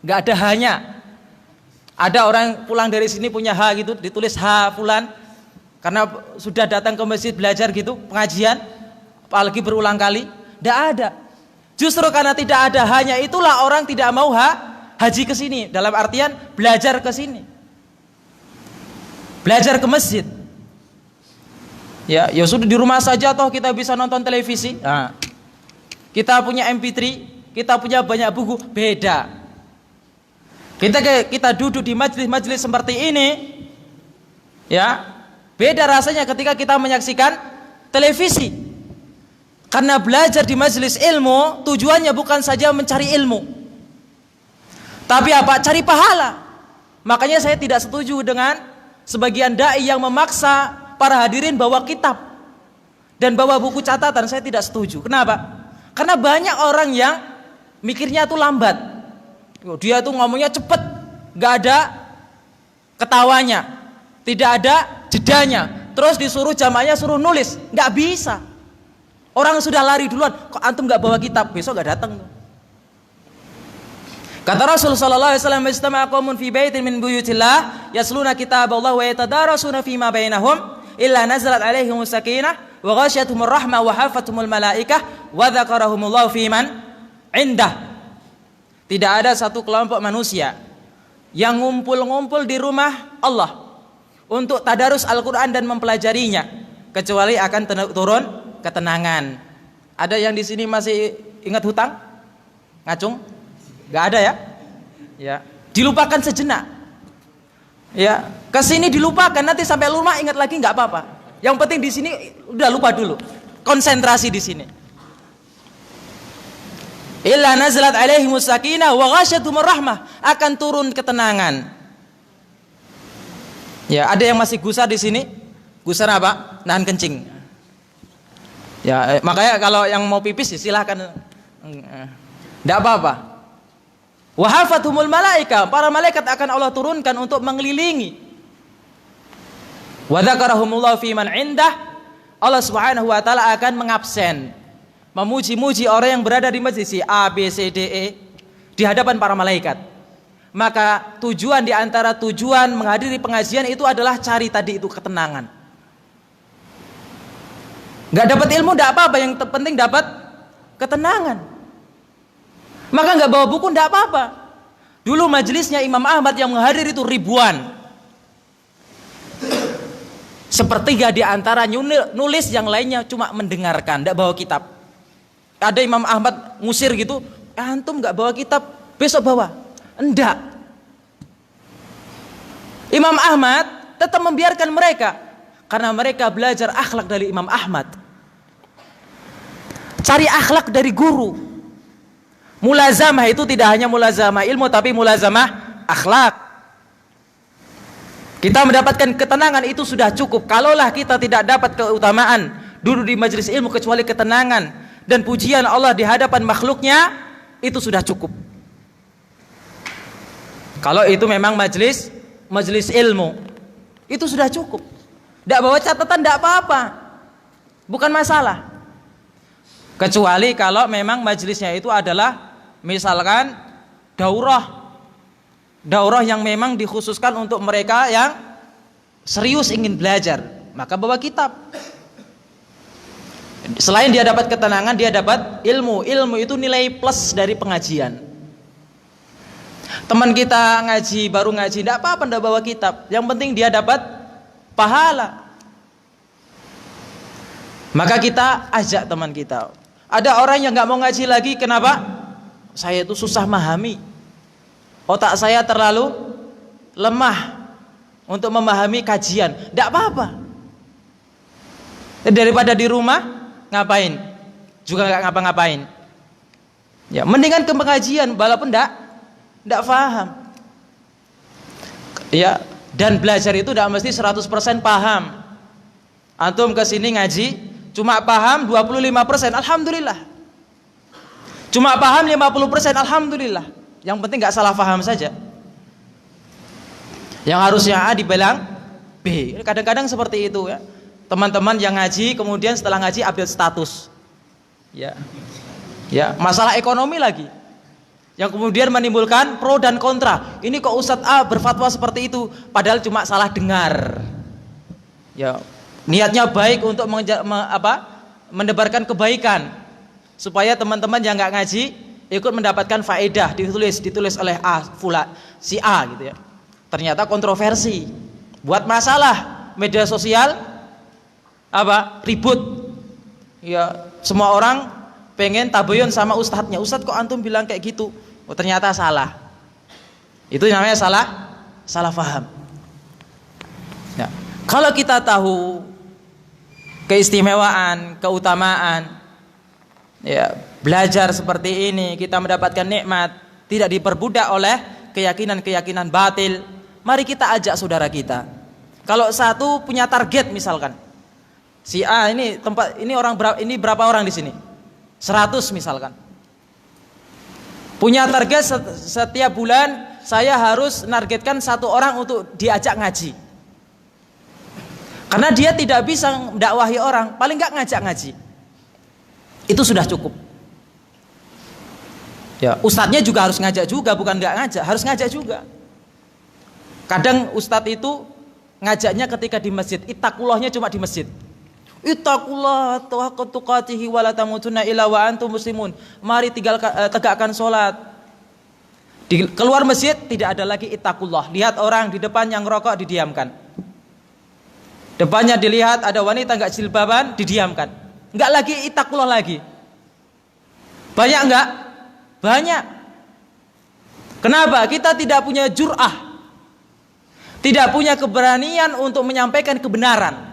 nggak ada hanya. Ada orang pulang dari sini punya H gitu, ditulis H fulan, karena sudah datang ke masjid belajar gitu, pengajian, apalagi berulang kali. Tidak ada. Justru karena tidak ada hanya itulah orang tidak mau haji ke sini, dalam artian belajar ke sini, belajar ke masjid. Ya sudah di rumah saja toh kita bisa nonton televisi. Nah, kita punya MP3, kita punya banyak buku. Beda. Kita duduk di majelis-majelis seperti ini, ya beda rasanya ketika kita menyaksikan televisi. Karena belajar di majelis ilmu tujuannya bukan saja mencari ilmu, tapi apa? Cari pahala. Makanya saya tidak setuju dengan sebagian dai yang memaksa para hadirin bawa kitab dan bawa buku catatan. Saya tidak setuju. Kenapa? Karena banyak orang yang mikirnya tuh lambat. Dia tuh ngomongnya cepet, gak ada ketawanya, tidak ada jedanya. Terus disuruh jamaahnya suruh nulis, gak bisa. Orang sudah lari duluan, kok antum gak bawa kitab, besok gak datang. Kata Rasul sallallahu alaihi wasallam, "Ijtama'a qaumun fi baitin min buyutillah yasluna kitaballah wa yatadarasuna fima bainahum illa nazalat alaihimus sakinah wa ghasyiyatuhumur rahmah wa hafathumul malaikah wa dzakarahumullahu fiman indah." Tidak ada satu kelompok manusia yang ngumpul-ngumpul di rumah Allah untuk tadarus Al-Qur'an dan mempelajarinya kecuali akan turun ketenangan. Ada yang di sini masih ingat hutang? Ngacung? Gak ada ya? Ya, dilupakan sejenak. Ya, ke sini dilupakan, nanti sampai rumah ingat lagi nggak apa-apa. Yang penting di sini udah lupa dulu. Konsentrasi di sini. Illa nazalat alaihimus sakinah wa ghasyiyatuhumur rahmah, akan turun ketenangan. Ya, ada yang masih gusar di sini? Gusar apa? Nahan kencing. Ya, makanya kalau yang mau pipis ya silahkan, tidak apa-apa. Wa hafathumul malaika, para malaikat akan Allah turunkan untuk mengelilingi. Wa dzakarahumullahu fiman indah, Allah Subhanahu wa taala akan mengabsen, memuji-muji orang yang berada di majlis A, B, C, D, E di hadapan para malaikat. Maka tujuan di antara tujuan menghadiri pengajian itu adalah cari tadi itu ketenangan. Gak dapat ilmu tidak apa-apa, yang penting dapat ketenangan. Maka gak bawa buku tidak apa-apa. Dulu majelisnya Imam Ahmad yang menghadiri itu ribuan. Sepertiga di antara nulis, yang lainnya cuma mendengarkan, tidak bawa kitab. Ada Imam Ahmad ngusir gitu, antum gak bawa kitab, besok bawa. Enggak. Imam Ahmad tetap membiarkan mereka, karena mereka belajar akhlak dari Imam Ahmad. Cari akhlak dari guru. Mulazamah itu tidak hanya mulazamah ilmu, tapi mulazamah akhlak. Kita mendapatkan ketenangan itu sudah cukup. Kalaulah kita tidak dapat keutamaan duduk di majelis ilmu kecuali ketenangan dan pujian Allah di hadapan makhluknya, itu sudah cukup. Kalau itu memang majelis ilmu, itu sudah cukup. Tidak bawa catatan tidak apa-apa, bukan masalah. Kecuali kalau memang majelisnya itu adalah misalkan daurah, daurah yang memang dikhususkan untuk mereka yang serius ingin belajar, maka bawa kitab. Selain dia dapat ketenangan, dia dapat ilmu. Ilmu itu nilai plus dari pengajian. Teman kita ngaji, baru ngaji, tidak apa-apa tidak bawa kitab, yang penting dia dapat pahala. Maka kita ajak teman kita. Ada orang yang nggak mau ngaji lagi, kenapa? Saya itu susah memahami, otak saya terlalu lemah untuk memahami kajian. Tidak apa-apa. Daripada di rumah ngapain? Juga nggak ngapa-ngapain. Ya, mendingan ke pengajian, walaupun tidak paham. Ya, dan belajar itu tidak mesti 100% paham. Antum kesini ngaji cuma paham 25%, alhamdulillah. Cuma paham 50%, alhamdulillah. Yang penting nggak salah paham saja. Yang harusnya A dibilang B. Kadang-kadang seperti itu ya. Teman-teman yang ngaji kemudian setelah ngaji update status. Ya. Ya, masalah ekonomi lagi. Yang kemudian menimbulkan pro dan kontra. Ini kok Ustadz A berfatwa seperti itu, padahal cuma salah dengar. Ya, niatnya baik untuk mendebarkan kebaikan supaya teman-teman yang nggak ngaji ikut mendapatkan faedah, ditulis oleh si A gitu ya. Ternyata kontroversi, buat masalah media sosial, ribut. Ya, semua orang pengen tabayun sama ustadznya. Ustadz kok antum bilang kayak gitu? Oh, ternyata salah. Itu namanya salah paham. Ya. Kalau kita tahu keistimewaan, keutamaan, ya, belajar seperti ini, kita mendapatkan nikmat, tidak diperbudak oleh keyakinan-keyakinan batil. Mari kita ajak saudara kita. Kalau satu punya target misalkan, si A ini ini berapa orang di sini? 100 misalkan. Punya target setiap bulan saya harus nargetkan 1 orang untuk diajak ngaji. Karena dia tidak bisa mendakwahi orang, paling nggak ngajak ngaji. Itu sudah cukup. Ya, ustadznya juga harus ngajak juga, bukan nggak ngajak, harus ngajak juga. Kadang ustadz itu ngajaknya ketika di masjid, ittaqullahnya cuma di masjid. Ittaqullah haqqa tuqatih wa la tamutunna illa wa antum muslimun. Mari tegakkan salat. Di keluar masjid tidak ada lagi ittaqullah. Lihat orang di depan yang rokok, didiamkan. Depannya dilihat ada wanita enggak jilbaban, didiamkan. Enggak lagi ittaqullah lagi. Banyak enggak? Banyak. Kenapa? Kita tidak punya jur'ah. Tidak punya keberanian untuk menyampaikan kebenaran.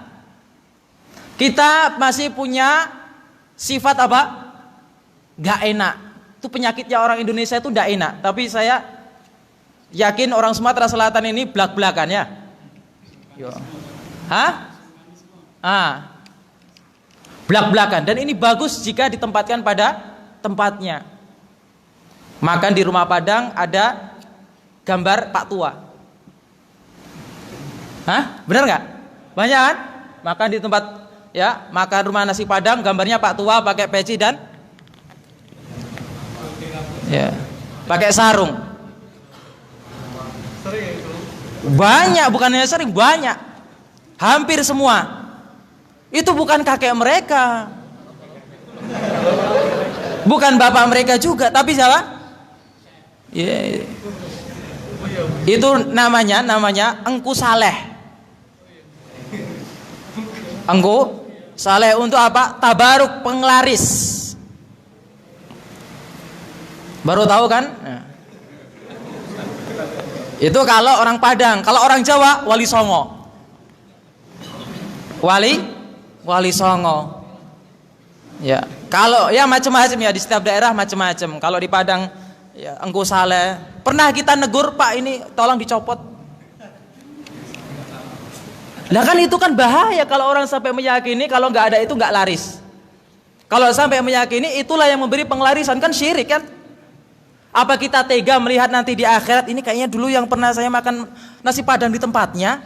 Kita masih punya sifat Gak enak. Itu penyakitnya orang Indonesia itu gak enak. Tapi saya yakin orang Sumatera Selatan ini belak-belakan ya. Belak-belakan. Dan ini bagus jika ditempatkan pada tempatnya. Makan di rumah Padang ada gambar Pak Tua. Benar nggak? Banyak kan? Makan di tempat, ya, makan rumah nasi Padang, gambarnya Pak Tua pakai peci dan ya, pakai sarung. Banyak, bukan hanya sering, banyak. Hampir semua. Itu bukan kakek mereka. Bukan bapak mereka juga, tapi siapa? Ya. Itu namanya Engku Saleh. Engku Saleh untuk apa? Tabaruk, penglaris. Baru tahu kan? Nah. Itu kalau orang Padang. Kalau orang Jawa, Wali Songo. Wali Songo. Ya, kalau ya macam-macam ya, di setiap daerah macam-macam. Kalau di Padang ya Engku Saleh. Pernah kita negur, Pak, ini tolong dicopot. Lah kan itu kan bahaya kalau orang sampai meyakini kalau nggak ada itu nggak laris. Kalau sampai meyakini itulah yang memberi penglarisan, kan syirik kan? Apa kita tega melihat nanti di akhirat, ini kayaknya dulu yang pernah saya makan nasi Padang di tempatnya?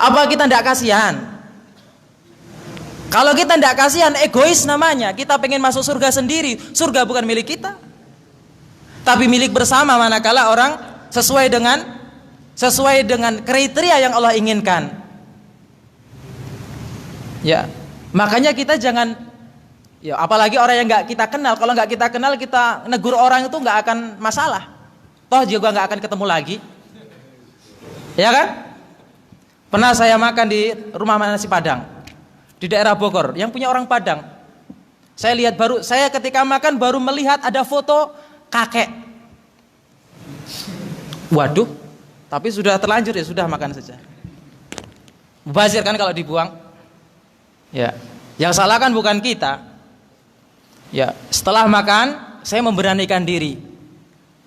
Apa kita tidak kasihan? Kalau kita tidak kasihan, egois namanya. Kita pengen masuk surga sendiri. Surga bukan milik kita. Tapi milik bersama manakala orang sesuai dengan kriteria yang Allah inginkan. Ya, makanya kita jangan, ya apalagi orang yang nggak kita kenal. Kalau nggak kita kenal, kita negur orang itu nggak akan masalah. Toh juga nggak akan ketemu lagi, ya kan? Pernah saya makan di rumah nasi Padang di daerah Bogor, yang punya orang Padang. Saya ketika makan baru melihat ada foto kakek. Waduh, tapi sudah terlanjur, ya sudah makan saja. Mubazir kan kalau dibuang. Ya, yang salah kan bukan kita. Ya, setelah makan saya memberanikan diri.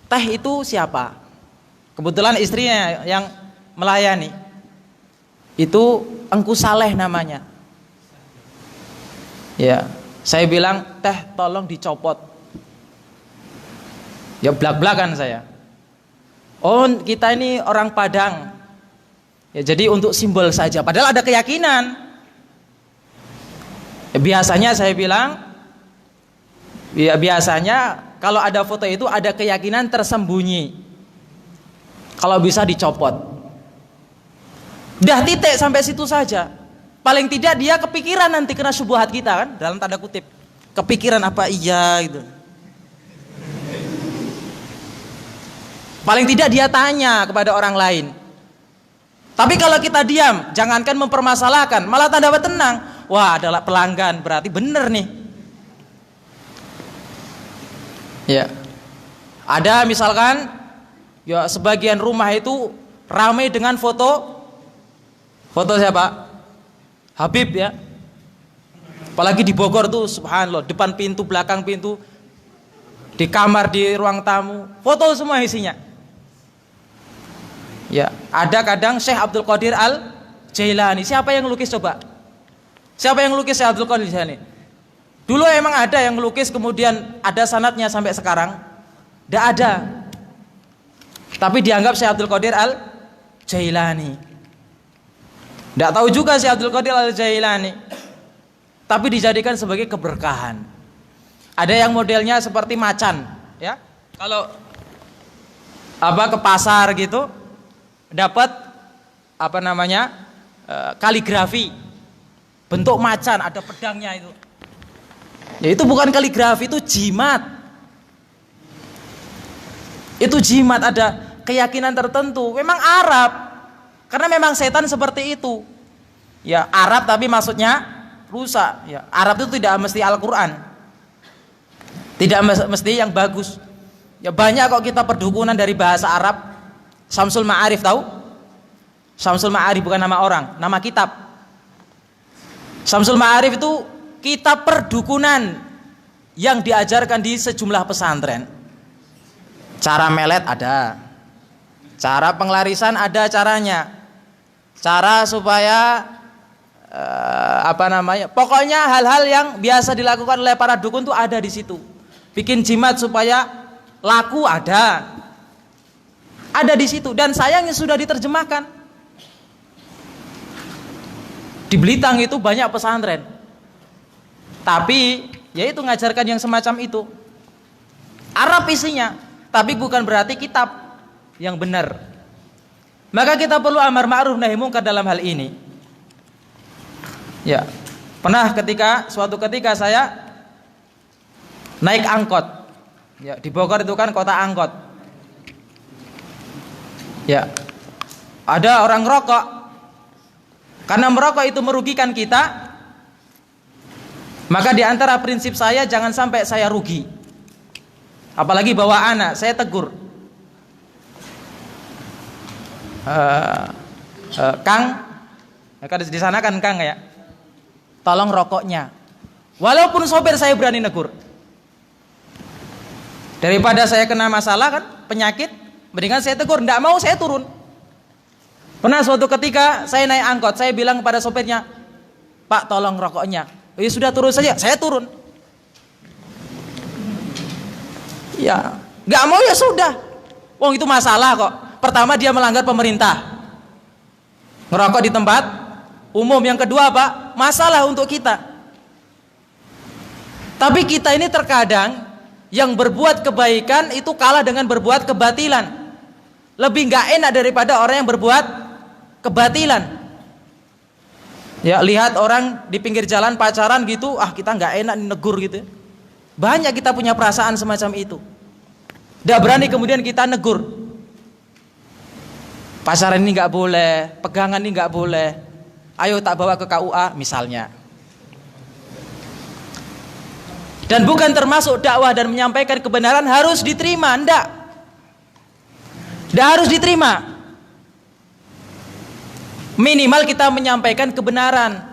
Teh itu siapa? Kebetulan istrinya yang melayani. Itu Engku Saleh namanya. Ya, saya bilang, teh tolong dicopot. Ya blak-blakan saya. Oh, kita ini orang Padang. Ya, jadi untuk simbol saja. Padahal ada keyakinan. Ya, biasanya saya bilang, ya biasanya kalau ada foto itu ada keyakinan tersembunyi. Kalau bisa dicopot. Dah titik sampai situ saja. Paling tidak dia kepikiran nanti kena syubhat kita kan, dalam tanda kutip. Kepikiran apa iya gitu. Paling tidak dia tanya kepada orang lain. Tapi kalau kita diam, jangankan mempermasalahkan, malah tanda tenang. Wah, adalah pelanggan, berarti bener nih. Ya. Ada misalkan, ya sebagian rumah itu ramai dengan foto siapa? Habib ya. Apalagi di Bogor tuh subhanallah, depan pintu, belakang pintu, di kamar, di ruang tamu, foto semua isinya. Ya, ada kadang Syekh Abdul Qadir Al-Jailani. Siapa yang lukis coba? Siapa yang lukis Syekh Abdul Qadir Al-Jailani? Dulu emang ada yang lukis, kemudian ada sanadnya sampai sekarang? Tidak ada. Tapi dianggap Syekh Abdul Qadir Al-Jailani. Tidak tahu juga Syekh Abdul Qadir Al-Jailani. Tapi dijadikan sebagai keberkahan. Ada yang modelnya seperti macan, ya. Kalau ke pasar gitu, dapat kaligrafi bentuk macan, ada pedangnya itu. Ya itu bukan kaligrafi, itu jimat. Itu jimat, ada keyakinan tertentu. Memang Arab, karena memang setan seperti itu. Ya Arab tapi maksudnya rusak. Ya Arab itu tidak mesti Al-Quran, tidak mesti yang bagus. Ya banyak kok kita perdukunan dari bahasa Arab. Syamsul Ma'arif tahu? Syamsul Ma'arif bukan nama orang, nama kitab. Syamsul Ma'arif itu kitab perdukunan yang diajarkan di sejumlah pesantren. Cara melet ada, cara penglarisan ada caranya, cara supaya pokoknya hal-hal yang biasa dilakukan oleh para dukun itu ada di situ. Bikin jimat supaya laku ada di situ, dan sayangnya sudah diterjemahkan. Di Blitar itu banyak pesantren, tapi yaitu ngajarkan yang semacam itu. Arab isinya, tapi bukan berarti kitab yang benar. Maka kita perlu amar ma'ruf nahi munkar dalam hal ini. Ya, pernah suatu ketika saya naik angkot. Ya, di Bogor itu kan kota angkot. Ya, ada orang rokok. Karena merokok itu merugikan kita, maka di antara prinsip saya jangan sampai saya rugi. Apalagi bawa anak, saya tegur. Kang, di sana kan Kang ya, tolong rokoknya. Walaupun sopir saya berani negur. Daripada saya kena masalah kan, penyakit, mendingan saya tegur. Tidak mau saya turun. Pernah suatu ketika saya naik angkot, saya bilang kepada sopirnya, Pak tolong rokoknya. Oh, ya sudah turun saja, saya turun. Ya, nggak mau ya sudah. Wong itu masalah kok. Pertama dia melanggar pemerintah, ngerokok di tempat umum. Yang kedua Pak, masalah untuk kita. Tapi kita ini terkadang yang berbuat kebaikan itu kalah dengan berbuat kebatilan. Lebih nggak enak daripada orang yang berbuat kebatilan. Ya, lihat orang di pinggir jalan pacaran gitu, kita nggak enak negur gitu. Banyak kita punya perasaan semacam itu. Nggak berani kemudian kita negur. Pacaran ini nggak boleh, pegangan ini nggak boleh. Ayo tak bawa ke KUA misalnya. Dan bukan termasuk dakwah dan menyampaikan kebenaran harus diterima, enggak. Enggak harus diterima. Minimal kita menyampaikan kebenaran.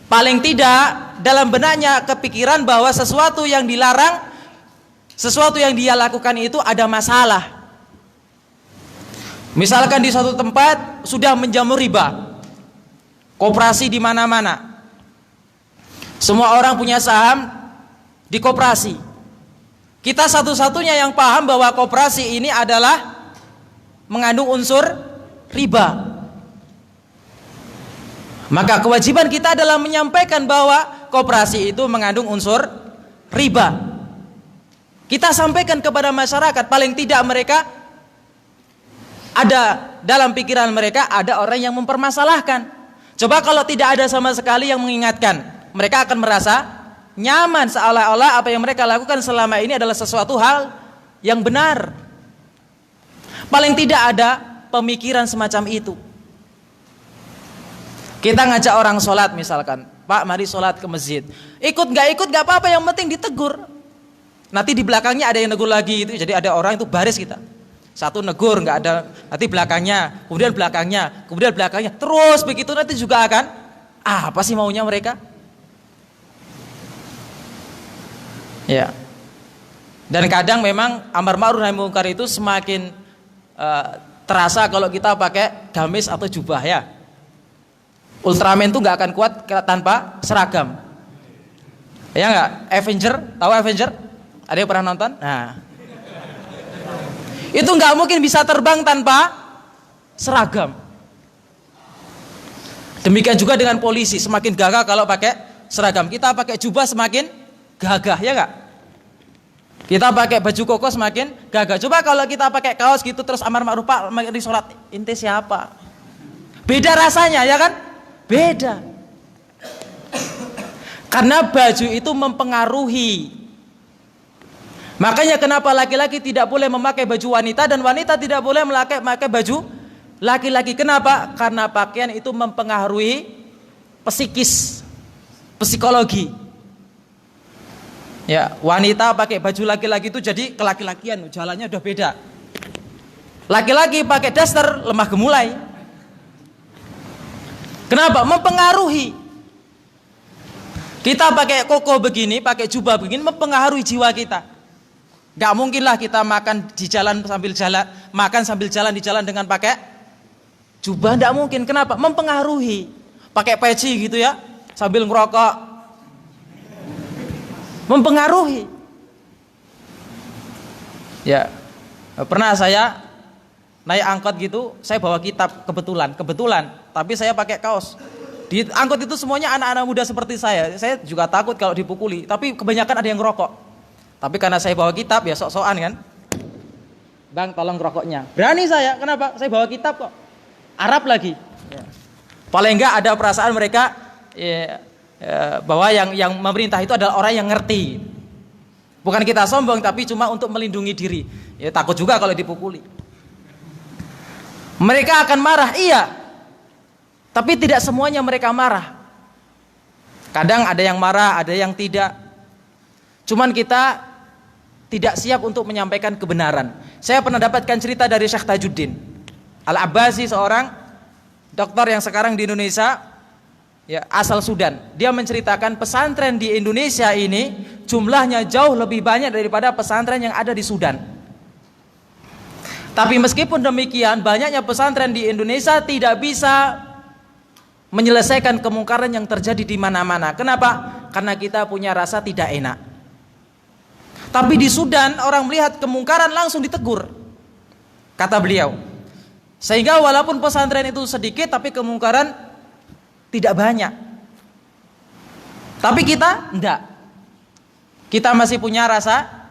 Paling tidak dalam benaknya kepikiran bahwa sesuatu yang dilarang, sesuatu yang dia lakukan itu ada masalah. Misalkan di suatu tempat sudah menjamur riba, koperasi di mana-mana, semua orang punya saham di koperasi. Kita satu-satunya yang paham bahwa koperasi ini adalah mengandung unsur riba. Maka kewajiban kita adalah menyampaikan bahwa koperasi itu mengandung unsur riba. Kita sampaikan kepada masyarakat, paling tidak mereka ada dalam pikiran mereka ada orang yang mempermasalahkan. Coba kalau tidak ada sama sekali yang mengingatkan, mereka akan merasa nyaman seolah-olah apa yang mereka lakukan selama ini adalah sesuatu hal yang benar. Paling tidak ada pemikiran semacam itu. Kita ngajak orang sholat misalkan, Pak mari sholat ke masjid. Ikut gak apa-apa, yang penting ditegur. Nanti di belakangnya ada yang negur lagi itu, jadi ada orang itu baris kita. Satu negur nggak ada, nanti belakangnya, kemudian belakangnya, terus begitu nanti juga akan apa sih maunya mereka? Ya. Dan kadang memang amar ma'ruf nahi munkar itu semakin terasa kalau kita pakai gamis atau jubah ya. Ultraman itu nggak akan kuat tanpa seragam. Ya nggak? Avenger, tahu Avenger? Ada yang pernah nonton? Nah, itu nggak mungkin bisa terbang tanpa seragam. Demikian juga dengan polisi, semakin gagah kalau pakai seragam. Kita pakai jubah semakin gagah, ya nggak? Kita pakai baju koko semakin gagah. Coba kalau kita pakai kaos gitu terus amar ma'ruf, Pak mari sholat, ente siapa? Beda rasanya, ya kan? Beda. Karena baju itu mempengaruhi. Makanya kenapa laki-laki tidak boleh memakai baju wanita dan wanita tidak boleh memakai baju laki-laki. Kenapa? Karena pakaian itu mempengaruhi psikis, psikologi. Ya, wanita pakai baju laki-laki itu jadi kelaki-lakian, jalannya udah beda. Laki-laki pakai daster lemah gemulai. Kenapa? Mempengaruhi. Kita pakai koko begini, pakai jubah begini mempengaruhi jiwa kita. Gak mungkin lah kita makan di jalan sambil jalan, makan sambil jalan di jalan dengan pakai jubah, gak mungkin. Kenapa? Mempengaruhi. Pakai peci gitu ya, sambil ngerokok, mempengaruhi. Ya, pernah saya naik angkot gitu, saya bawa kitab kebetulan, tapi saya pakai kaos. Di angkot itu semuanya anak-anak muda seperti saya juga takut kalau dipukuli, tapi kebanyakan ada yang ngerokok. Tapi karena saya bawa kitab ya sok-sokan kan. Bang tolong rokoknya. Berani saya, kenapa? Saya bawa kitab kok. Arab lagi. Ya. Paling enggak ada perasaan mereka bahwa yang memerintah itu adalah orang yang ngerti. Bukan kita sombong tapi cuma untuk melindungi diri. Ya takut juga kalau dipukuli. Mereka akan marah, iya. Tapi tidak semuanya mereka marah. Kadang ada yang marah, ada yang tidak. Cuman kita tidak siap untuk menyampaikan kebenaran. Saya pernah dapatkan cerita dari Syekh Tajuddin Al-Abbasi, seorang dokter yang sekarang di Indonesia, ya, asal Sudan. Dia menceritakan pesantren di Indonesia ini jumlahnya jauh lebih banyak daripada pesantren yang ada di Sudan. Tapi meskipun demikian, banyaknya pesantren di Indonesia tidak bisa menyelesaikan kemungkaran yang terjadi di mana-mana. Kenapa? Karena kita punya rasa tidak enak. Tapi di Sudan orang melihat kemungkaran langsung ditegur, kata beliau. Sehingga walaupun pesantren itu sedikit tapi kemungkaran tidak banyak. Tapi kita enggak. Kita masih punya rasa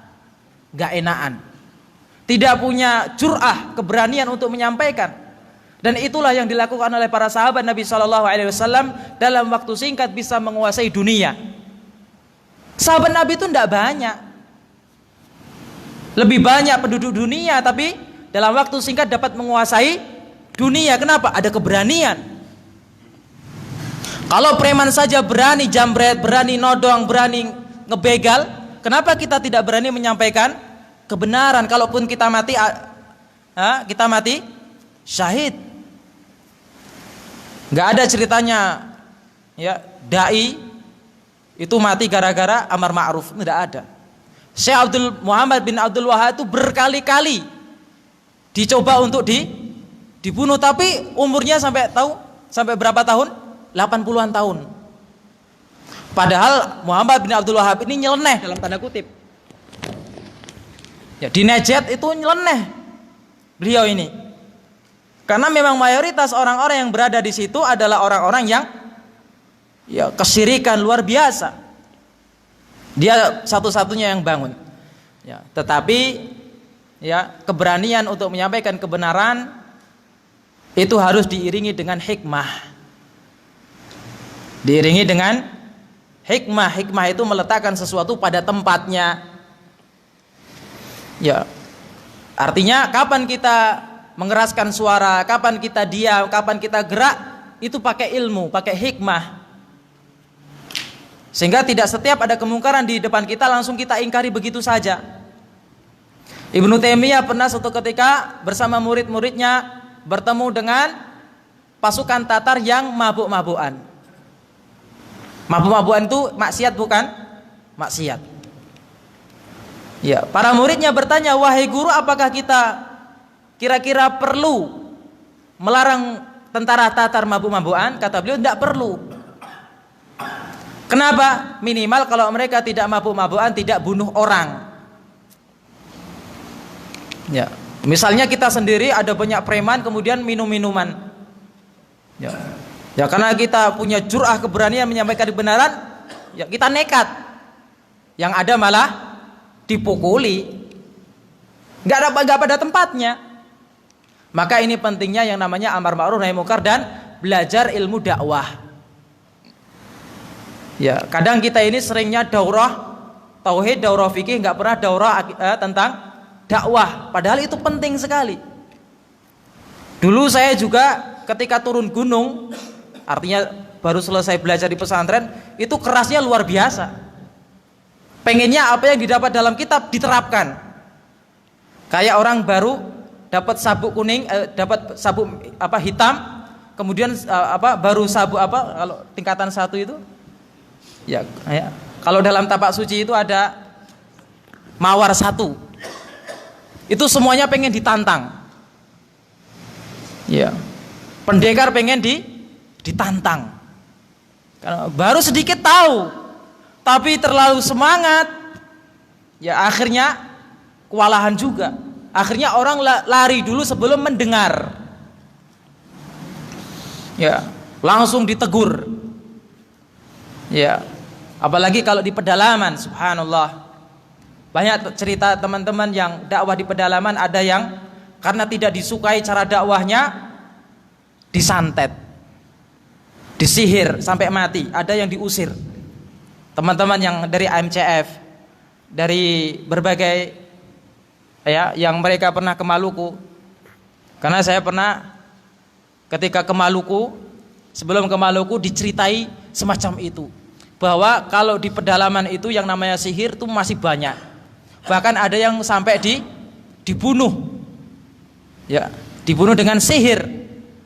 nggak enakan, tidak punya jur'ah, keberanian untuk menyampaikan. Dan itulah yang dilakukan oleh para sahabat Nabi SAW dalam waktu singkat bisa menguasai dunia. Sahabat Nabi itu tidak banyak, lebih banyak penduduk dunia, tapi dalam waktu singkat dapat menguasai dunia. Kenapa? Ada keberanian. Kalau preman saja berani jambret, berani nodong, berani ngebegal, kenapa kita tidak berani menyampaikan kebenaran? Kalaupun kita mati syahid. Nggak ada ceritanya ya dai itu mati gara-gara amar ma'ruf, tidak ada. Syekh Muhammad bin Abdul Wahab itu berkali-kali dicoba untuk dibunuh, tapi umurnya sampai berapa tahun? 80-an tahun. Padahal Muhammad bin Abdul Wahab ini nyeleneh dalam tanda kutip. Ya, di Najd itu nyeleneh beliau ini. Karena memang mayoritas orang-orang yang berada di situ adalah orang-orang yang ya kesyirikan luar biasa. Dia satu-satunya yang bangun. Ya, tetapi ya keberanian untuk menyampaikan kebenaran itu harus diiringi dengan hikmah. Diiringi dengan hikmah. Hikmah itu meletakkan sesuatu pada tempatnya. Ya. Artinya kapan kita mengeraskan suara, kapan kita diam, kapan kita gerak, itu pakai ilmu, pakai hikmah. Sehingga tidak setiap ada kemungkaran di depan kita langsung kita ingkari begitu saja. Ibnu Taimiyah pernah suatu ketika bersama murid-muridnya bertemu dengan pasukan Tatar yang mabuk-mabukan. Mabuk-mabukan itu maksiat bukan? Maksiat. Ya, para muridnya bertanya, "Wahai guru, apakah kita kira-kira perlu melarang tentara Tatar mabuk-mabukan?" Kata beliau, "Tidak perlu." Kenapa? Minimal kalau mereka tidak mabuk-mabukan, tidak bunuh orang. Ya, misalnya kita sendiri ada banyak preman kemudian minum-minuman. Ya. Ya karena kita punya jur'ah keberanian menyampaikan kebenaran, ya kita nekat. Yang ada malah dipukuli. Enggak pada tempatnya. Maka ini pentingnya yang namanya amar ma'ruf nahi munkar dan belajar ilmu dakwah. Ya, kadang kita ini seringnya daurah tauhid, daurah fikih, enggak pernah daurah tentang dakwah. Padahal itu penting sekali. Dulu saya juga ketika turun gunung, artinya baru selesai belajar di pesantren, itu kerasnya luar biasa. Pengennya apa yang didapat dalam kitab diterapkan. Kayak orang baru dapat sabuk kuning, dapat sabuk hitam, kemudian baru sabuk kalau tingkatan 1 itu, ya, kalau dalam tapak suci itu ada mawar 1. Itu semuanya pengen ditantang. Ya. Pendekar pengen ditantang. Karena baru sedikit tahu, tapi terlalu semangat, ya akhirnya kewalahan juga. Akhirnya orang lari dulu sebelum mendengar. Ya, langsung ditegur. Ya, apalagi kalau di pedalaman, subhanallah. Banyak cerita teman-teman yang dakwah di pedalaman, ada yang karena tidak disukai cara dakwahnya disantet, disihir sampai mati, ada yang diusir. Teman-teman yang dari AMCF, dari berbagai yang mereka pernah ke Maluku. Karena saya pernah ketika ke Maluku, sebelum ke Maluku diceritai semacam itu, bahwa kalau di pedalaman itu yang namanya sihir itu masih banyak. Bahkan ada yang sampai dibunuh. Ya, dibunuh dengan sihir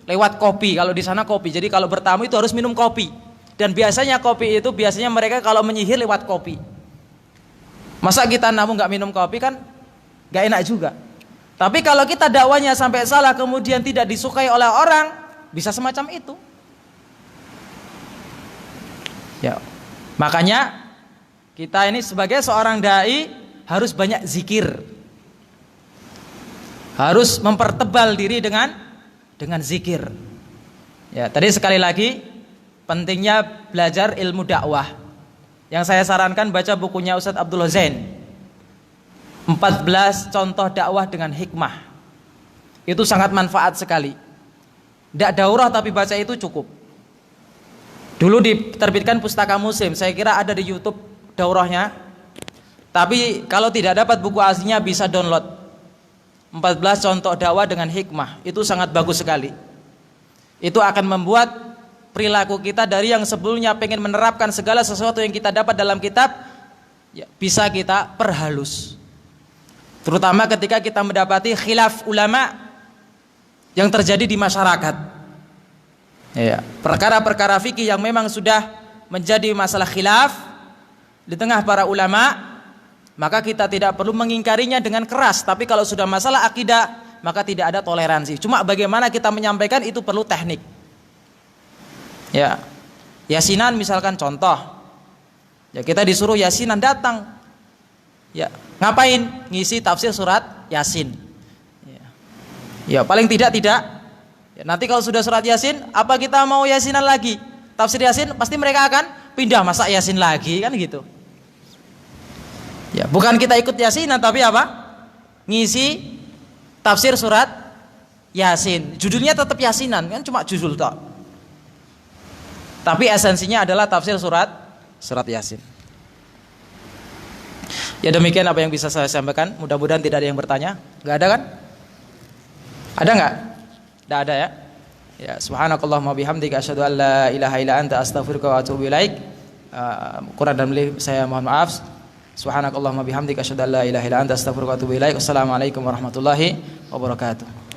lewat kopi. Kalau di sana kopi. Jadi kalau bertamu itu harus minum kopi. Dan biasanya kopi itu mereka kalau menyihir lewat kopi. Masa kita namun nggak minum kopi kan nggak enak juga. Tapi kalau kita dakwanya sampai salah kemudian tidak disukai oleh orang, bisa semacam itu. Ya, makanya kita ini sebagai seorang dai harus banyak zikir, harus mempertebal diri dengan zikir. Ya, tadi sekali lagi pentingnya belajar ilmu dakwah. Yang saya sarankan baca bukunya Ustadz Abdul Zain. 14 contoh dakwah dengan hikmah. Itu sangat manfaat sekali. Tidak daurah tapi baca itu cukup. Dulu diterbitkan Pustaka Muslim, saya kira ada di YouTube daurahnya. Tapi kalau tidak dapat buku aslinya bisa download. 14 contoh dakwah dengan hikmah. Itu sangat bagus sekali. Itu akan membuat perilaku kita dari yang sebelumnya pengen menerapkan segala sesuatu yang kita dapat dalam kitab, ya, bisa kita perhalus. Terutama ketika kita mendapati khilaf ulama yang terjadi di masyarakat, ya, perkara-perkara fikih yang memang sudah menjadi masalah khilaf di tengah para ulama, maka kita tidak perlu mengingkarinya dengan keras. Tapi kalau sudah masalah akidah, maka tidak ada toleransi. Cuma bagaimana kita menyampaikan itu perlu teknik. Ya, yasinan misalkan contoh, ya kita disuruh yasinan, datang, ya ngapain? Ngisi tafsir surat Yasin. Ya paling tidak. Ya, nanti kalau sudah surat Yasin, apa kita mau yasinan lagi? Tafsir Yasin pasti mereka akan pindah masa Yasin lagi, kan gitu. Ya bukan kita ikut yasinan tapi apa? Ngisi tafsir surat Yasin. Judulnya tetap yasinan, kan cuma judul tok. Tapi esensinya adalah tafsir surat Yasin. Ya demikian apa yang bisa saya sampaikan. Mudah-mudahan tidak ada yang bertanya. Gak ada kan? Ada nggak? Tidak ada ya. Ya subhanakallahumma bihamdika asyhadu an la ilaha illa anta astaghfiruka wa atubu ilaik. Kurang dan lebih saya mohon maaf. Subhanakallahumma bihamdika asyhadu an la ilaha illa anta astaghfiruka wa atubu ilaik. Wassalamualaikum warahmatullahi wabarakatuh.